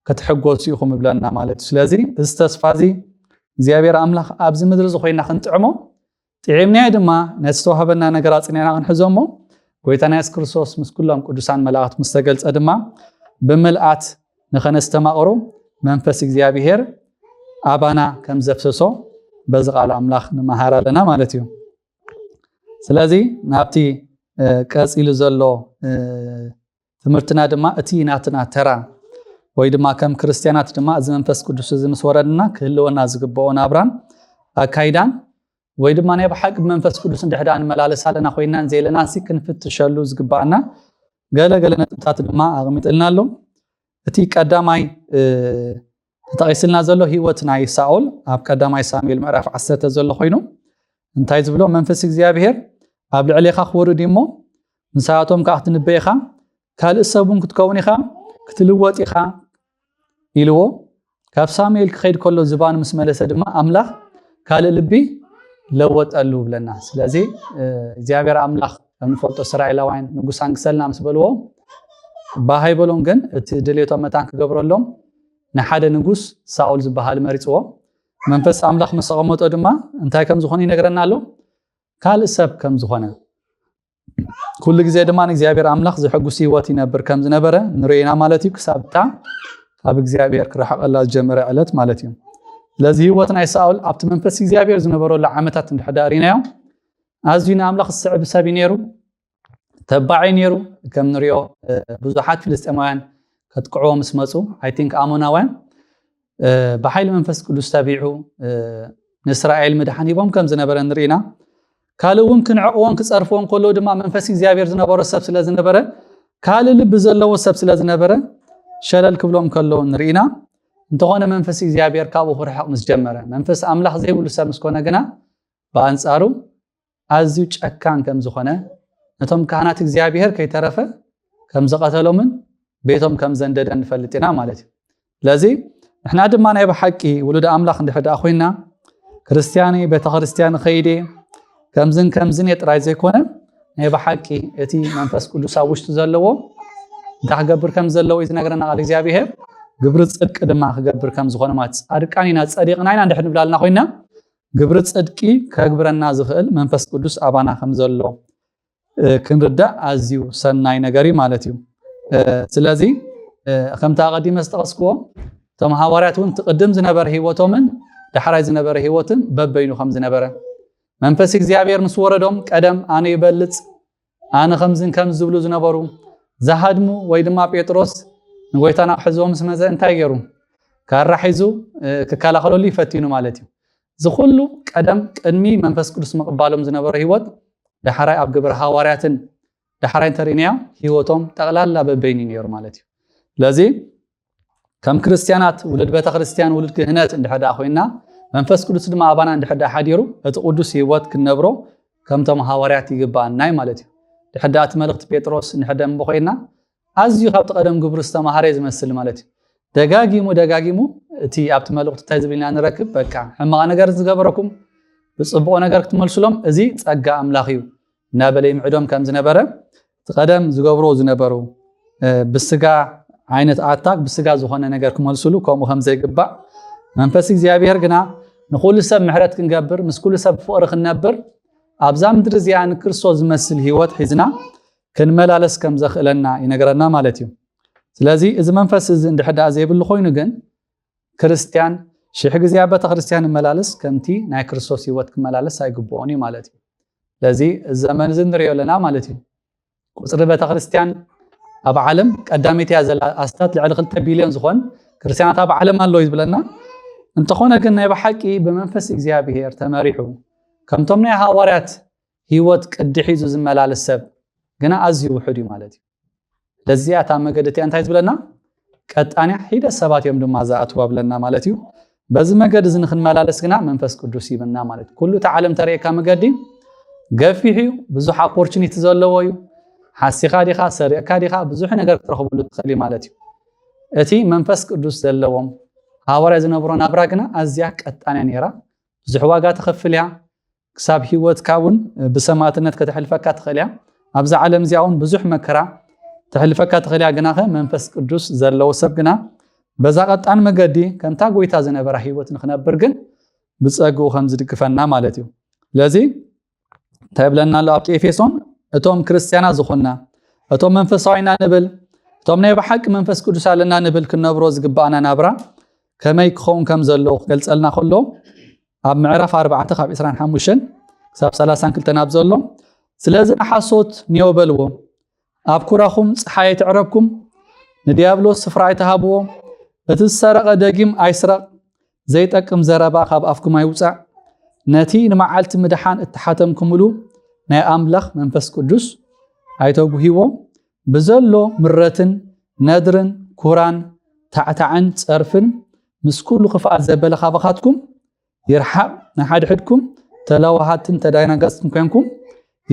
Speaker 1: ከተሐጎሱ ኢኹም ይብለና ማለት እዩ ስለዚ እዚ ተስፋ እዚ እግዚአብሔር ኣምላኽ ኣብዚ ምድሪ ዝኾይና ክንጥዕሞ ጥዕምናይ ድማ ነቲ ዝተዋህበና ነገር ኣጽኒዕና ክንሕዞሞ ጎይታና ኢየሱስ ክርስቶስ ምስ ኩሎም ቅዱሳን መላእክት ምስ ተገልጸ ድማ ብምልኣት ንኸነስተማቕሩ መንፈስ እግዚአብሔር ኣባና ከም ዘፍሰሶ በዚ ቃል ኣምላኽ ንመሃር ኣለና ማለት እዩ ስለዚ ናብቲ ቀፂሉ ዘሎ ትምህርትና ድማ እቲ ናትና ተራ ወይ ድማ ከም ክርስቲያናት ድማ እዚ መንፈስ ቅዱስ እዚ ምስ ወረድና ክህልወና ዝግብኦ ናብራን ኣካይዳን ወይ ድማ ናይ ብሓቂ መንፈስ ቅዱስ እንድሕዳ ንመላለስ ኣለና ኮይና እንዘይለና ክንፍትሸሉ ዝግባአና ገለገለ ነጥብታት ድማ ኣቕሚጥልና ኣሎ እቲ ቀዳማይ ተጠቂስልና ዘሎ ህይወት ናይ ሳኦል ኣብ ቀዳማይ ሳሙኤል ምዕራፍ 10 ዘሎ ኮይኑ እንታይ ዝብሎ መንፈስ እግዚአብሔር ኣብ ልዕሊኻ ክወርድ እሞ ንሳቶም ከዓ ክትንበይኻ ካልእ ሰቡን ክትከውን ኢኻ ክትልወጥ ኢኻ ኢልዎ ካብ ሳሙኤል ክኸይድ ከሎ ዝባን ምስ መለሰ ድማ ኣምላኽ ካልእ ልቢ ለወጠሉ ብለና ስለዚ እግዚአብሔር ኣምላኽ ከምንፈልጦ እስራኤላውያን ንጉሳን ክሰልና ምስ በልዎ ባሃይበሎም ግን እቲ ድሌቶም መታን ክገብረሎም ንሓደ ንጉስ ሳኦል ዝበሃል መሪፅዎ መንፈስ ኣምላኽ ምስ ቀመጦ ድማ እንታይ ከም ዝኾነ ይነግረና ኣሎ ካልእ ሰብ ከም ዝኾነ ኩሉ ግዜ ድማ እግዚአብሔር ኣምላኽ ዝሕጉስ ህይወት ይነብር ከም ዝነበረ ንሪኢና ማለት እዩ ክሳብታ ካብ እግዚአብሔር ክረሓቐላ ዝጀመረ ዕለት ማለት እዩ ስለዚ ህይወት ናይ ሳኦል ኣብቲ መንፈስ እግዚአብሔር ዝነበረሉ ዓመታት እንድሕዳሪናዮ ኣዝዩ ንኣምላኽ ዝስዕብ ሰብ ነይሩ ተባዓይ ነይሩ ከም ንሪኦ ብዙሓት ፍልስጤማውያን ከጥቅዕዎ ምስ መፁ ኣይ ቲንክ ኣሞናውያን ብሓይሊ መንፈስ ቅዱስ ተቢዑ ንእስራኤል ምድሓን ሂቦም ከም ዝነበረ ንሪኢና ካልእ እውን ክንዕቅዎን ክፀርፍዎን ከሎ ድማ መንፈስ እግዚአብሔር ዝነበሮ ሰብ ስለ ዝነበረ ካልእ ልቢ ዘለዎ ሰብ ስለ ዝነበረ ሸለል ክብሎም ከሎ ንሪኢና እንተኾነ መንፈስ እግዚአብሔር ካብኡ ክርሕቕ ምስ ጀመረ መንፈስ ኣምላኽ ዘይብሉ ሰብ ምስ ኮነ ግና ብኣንጻሩ ኣዝዩ ጨካን ከም ዝኾነ ነቶም ካህናት እግዚአብሔር ከይተረፈ ከም ዘቐተሎምን ቤቶም ከም ዘንደደ ንፈልጥ ኢና ማለት እዩ ስለዚ ንሕና ድማ ናይ ብሓቂ ውሉድ ኣምላኽ እንድሕዳ ኮይና ክርስቲያኒ ቤተክርስትያን ኸይዴ ከምዝን ጥራይ ዘይኮነ ናይ ብሓቂ እቲ መንፈስ ቅዱስ ኣብ ውሽጡ ዘለዎ እንታይ ክገብር ከም ዘለዎ እዩ ዝነግረና ቃል እግዚአብሔር ግብሪ ጽድቂ ድማ ክገብር ከም ዝኾነ ማለት ጻድቃን ኢና ጸዲቕና ኢና እንድሕር ንብላልና ኮይና ግብሪ ጽድቂ ከግብረና ዝኽእል መንፈስ ቅዱስ ኣባና ከም ዘሎ ክንርዳእ ኣዝዩ ሰናይ ነገር እዩ ማለት እዩ ስለዚ ከምታ ቀዲመ ዝጠቐስክዎ እቶም ሃዋርያት እውን ትቅድም ዝነበረ ሂወቶምን ዳሕራይ ዝነበረ ሂወትን በበይኑ ከም ዝነበረ መንፈስ እግዚአብሔር ምስ ወረዶም ቀደም ኣነ ይበልጽ ኣነ ከምዝን ከም ዝብሉ ዝነበሩ ዘሃድሙ ወይ ድማ ጴጥሮስ ንጎይታና ሕዝቦም ምስ መዘ እንታይ ገይሩ ካራ ሒዙ ክከላኸለሉ ይፈቲኑ ማለት እዩ ዝኹሉ ቀደም ቅድሚ መንፈስ ቅዱስ ምቕባሎም ዝነበረ ሂወት ዳሕራይ ኣብ ግብረ ሃዋርያትን ዳሕራይ ተሪንያ ሂወቶም ጠቕላላ በበይኑ ነይሩ ማለት እዩ ስለዚ ከም ክርስቲያናት ውሉድ ቤተ ክርስቲያን ውሉድ ክህነት እንድሕዳ ኮይና መንፈስ ቅዱስ ድማ ኣባና እንድሕዳ ሓዲሩ እቲ ቅዱስ ሂወት ክንነብሮ ከምቶም ሃዋርያት ይግባአናይ ማለት እዩ ድሕዳት መልእክቲ ጴጥሮስ ንሕደም በኮይና ኣዝዩ ካብ ተቀደም ግብሪ ዝተማሃረ ዝመስል ማለት እዩ ደጋጊሙ እቲ ኣብቲ መልእክቲ እንታይ ዝብልና ንረክብ በቃ ሕማቕ ነገር ዝገበረኩም ብጽቡቕ ነገር ክትመልሱሎም እዚ ጸጋ ኣምላኽ እዩ እናበለ ይምዕዶም ከም ዝነበረ ተቀደም ዝገብሮ ዝነበሩ ብስጋ ዓይነት ኣታክ ብስጋ ዝኾነ ነገር ክመልሱሉ ከምኡ ከም ዘይግባእ መንፈስ እግዚአብሔር ግና ንኹሉ ሰብ ምሕረት ክንገብር ምስ ኩሉ ሰብ ፍቕሪ ክንነብር ኣብዛ ምድሪ እዚኣ ንክርስቶስ ዝመስል ሂወት ሒዝና ክንመላለስ ከም ዘኽእለና ይነግረና ማለት እዩ ስለዚ እዚ መንፈስ እዚ እንድሕዳ ዘይብሉ ኮይኑ ግን ክርስቲያን ሽሕ ግዜ ኣብ ቤተ ክርስቲያን መላለስ ከምቲ ናይ ክርስቶስ ሂወት ክመላለስ ኣይግብኦን ማለት እዩ ስለዚ ዘመን እዚ ንሪኦ ኣለና ማለት እዩ ቁፅሪ ቤተ ክርስቲያን ኣብ ዓለም ቀዳሚት እያ ዘላ ኣስታት ልዕሊ 2 ቢልዮን ዝኾን ክርስቲያናት ኣብ ዓለም ኣሎ ይብለና እንተኾነ ግን ናይ ብሓቂ ብመንፈስ እግዚአብሔር ተመሪሑ ከምቶም ናይ ሃዋርያት ሂወት ቅዲ ሒዙ ዝመላለስ ሰብ ግና ኣዝዩ ውሑድ እዩ ማለት እዩ ለዚያ እታ መገደት እንታይ ዝብለና ቀጣንያ ሒደ ሰባት እዮም ድማ ዝኣትዋ ብለና ማለት እዩ በዚ መገዲ እዚ ንክንመላለስ ግና መንፈስ ቅዱስ ይብና ማለት እዩ ኩሉ እቲ ዓለም ተሪእካ መገዲ ገፊሕ እዩ ብዙሕ ኦፖርቹኒቲ ዘለዎ እዩ ሓሲኻ ዲኻ ሰሪዕካ ዲኻ ብዙሕ ነገር ክትረኽበሉ ትኽእል ማለት እዩ እቲ መንፈስ ቅዱስ ዘለዎም ሃዋርያ ዝነብሮ ናብራ ግና ኣዝያ ቀጣንያ ነይራ ብዙሕ ዋጋ ተኸፍልያ ክሳብ ሂወትካ እውን ብሰማዕትነት ከተሕልፈካ ትኽእልያ ኣብዛ ዓለም እዚኣ እውን ብዙሕ መከራ ተሕልፈካ ትኽእልያ ግናኸ መንፈስ ቅዱስ ዘለዎ ሰብ ግና በዛ ቀጣን መገዲ ከምታ ጎይታ ዝነበራ ሂወት ንኽነብር ግን ብፀግኡ ከም ዝድግፈና ማለት እዩ ስለዚ ተብለና ኣሎ ኣብ ኤፌሶን እቶም ክርስቲያና ዝኾንና እቶም መንፈሳዊና ንብል እቶም ናይ ብሓቂ መንፈስ ቅዱስ ኣለና ንብል ክነብሮ ዝግባአና ናብራ ከመይ ክኸውን ከም ዘለዎ ክገልፀልና ከሎ ኣብ ምዕራፍ 4 ካብ 25 ክሳብ 32 ናብ ዘሎ ስለዚ ንሓሶት ኒዮ በልዎ ኣብ ኩራኹም ፀሓይ ትዕረብኩም ንዲያብሎስ ስፍራ ኣይተሃብዎ እቲ ዝሰረቐ ደጊም ኣይስረቕ ዘይጠቅም ዘረባ ካብ ኣፍኩም ኣይውፃእ ነቲ ንመዓልቲ ምድሓን እትሓተምኩምሉ ናይ ኣምላኽ መንፈስ ቅዱስ ኣይተጉሂቦ ብዘሎ ምረትን ነድርን ኩራን ታዕታዕን ፀርፍን ምስ ኩሉ ክፍኣት ዘበለ ካባኻትኩም ይርሓቕ ንሓድሕድኩም ተለዋሃትን ተዳይናገፅትን ኮይንኩም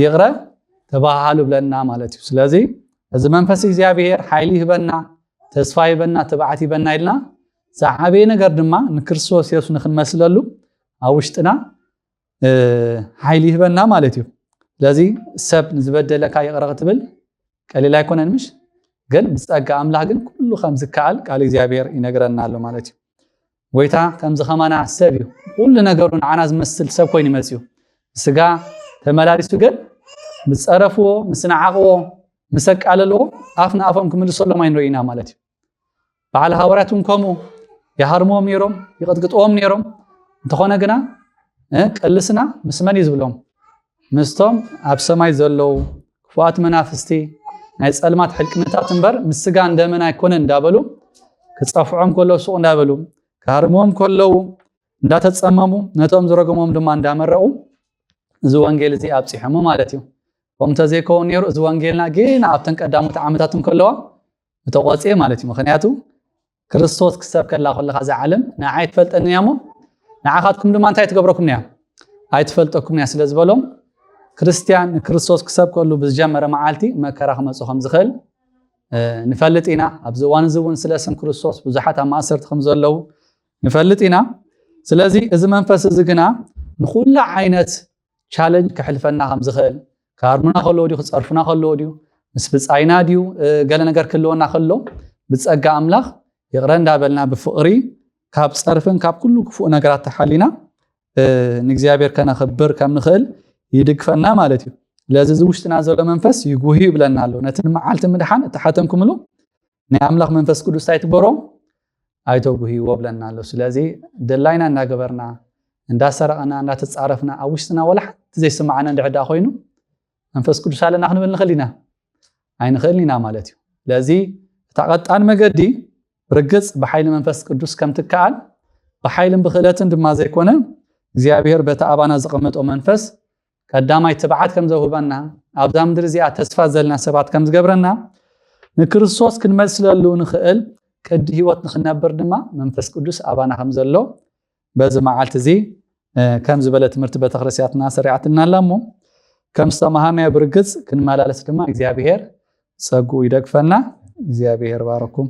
Speaker 1: ይቕረ ተባሃሉ ብለና ማለት እዩ ስለዚ እዚ መንፈስ እግዚኣብሔር ሓይሊ ይህበና ተስፋ ይህበና ተባዓት ይህበና ኢልና ዝዓበየ ነገር ድማ ንክርስቶስ ኢየሱስ ንክንመስለሉ ኣብ ውሽጥና ሓይሊ ይህበና ማለት እዩ ስለዚ ሰብ ንዝበደለካ ይቕረ ክትብል ቀሊል ኣይኮነን ምሽ ግን ብፀጋ ኣምላኽ ግን ኩሉ ከም ዝከኣል ቃል እግዚኣብሔር ይነግረና ኣሎ ማለት እዩ ጎይታ ከምዚ ኸማና ሰብ እዩ ኩሉ ነገሩ ንዓና ዝመስል ሰብ ኮይኑ ይመፅዩ ስጋ ተመላሊሱ ግን ምስ ፀረፍዎ ምስ ነዓቕዎ ምስ ኣቃለልዎ ኣፍ ንኣፎም ክምልሰሎም ኣይንሪኢና ማለት እዩ በዓል ሃዋርያት እውን ከምኡ ይሃርሞም ነይሮም ይቕጥቅጥዎም ነይሮም እንተኾነ ግና ቀልስና ምስ መን እዩ ዝብሎም ምስቶም ኣብ ሰማይ ዘለው ክፉኣት መናፍስቲ ናይ ፀልማት ሕልቅነታት እምበር ምስ ስጋ እንደመን ኣይኮነን እንዳበሉ ክፀፍዖም ከለዉ ሱቕ እንዳበሉ ክሃርሞም ከለዉ እንዳተፀመሙ ነቶም ዝረገሞም ድማ እንዳመረቑ እዚ ወንጌል እዚ ኣብፂሖሞ ማለት እዩ ከምተ ዘይከውን ነይሩ እዚ ወንጌልና ግን ኣብተን ቀዳሞት ዓመታት ከለዋ ተቆፅየ ማለት እዩ ምክንያቱ ክርስቶስ ክሰብ ከላ ከለካ እዚ ዓለም ንዓይ ትፈልጠኒ እያ እሞ ንዓኻትኩም ድማ እንታይ ትገብረኩም እያ ኣይትፈልጠኩም እያ ስለ ዝበሎም ክርስቲያን ክርስቶስ ክሰብ ከሉ ብዝጀመረ መዓልቲ መከራ ክመፅእ ከም ዝኽእል ንፈልጥ ኢና ኣብዚ እዋን እዚ እውን ስለ ስም ክርስቶስ ብዙሓት ኣብ ማእሰርቲ ከም ዘለው ንፈልጥ ኢና ስለዚ እዚ መንፈስ እዚ ግና ንኩሉ ዓይነት ቻለንጅ ክሕልፈና ከም ዝኽእል ካርሙና ከለዎ ድዩ ክፀርፉና ከለዎ ድዩ ምስ ብፃይና ድዩ ገለ ነገር ክህልወና ከሎ ብፀጋ ኣምላኽ ይቕረ እንዳበልና ብፍቕሪ ካብ ፀርፍን ካብ ኩሉ ክፉእ ነገራት ተሓሊና ንእግዚኣብሔር ከነኽብር ከም ንኽእል ይድግፈና ማለት እዩ ስለዚ እዚ ውሽጥና ዘሎ መንፈስ ይጉሂ ይብለና ኣሎ ነቲ ንመዓልቲ ምድሓን እተሓተምኩምሉ ናይ ኣምላኽ መንፈስ ቅዱስ ኣይትበሮ ኣይተጉሂዎ ብለና ኣሎ ስለዚ ደላይና እንዳገበርና እንዳሰረቐና እንዳተፃረፍና ኣብ ውሽጥና ወላ ሓንቲ ዘይስማዓና እንድሕዳ ኮይኑ መንፈስ ቅዱስ ኣለና ክንብል ንኽእል ኢና ኣይንኽእልን ኢና ማለት እዩ ስለዚ እታ ቀጣን መገዲ ርግፅ ብሓይሊ መንፈስ ቅዱስ ከም ትከኣል ብሓይልን ብክእለትን ድማ ዘይኮነ እግዚኣብሔር በቲ ኣባና ዘቐመጦ መንፈስ ቀዳማይ ትብዓት ከም ዘውህበና ኣብዛ ምድሪ እዚኣ ተስፋ ዘለና ሰባት ከም ዝገብረና ንክርስቶስ ክንመስለሉ ንኽእል ቅዲ ሂወት ንኽነብር ድማ መንፈስ ቅዱስ ኣባና ከም ዘሎ በዚ መዓልቲ እዚ ከም ዝበለ ትምህርቲ ቤተክርስትያትና ሰሪዓትና ኣላ እሞ ከም ዝተምሃርናዮ ብርግፅ ክንመላለስ ድማ እግዚኣብሔር ፀጉኡ ይደግፈና እግዚአብሔር ባረኩም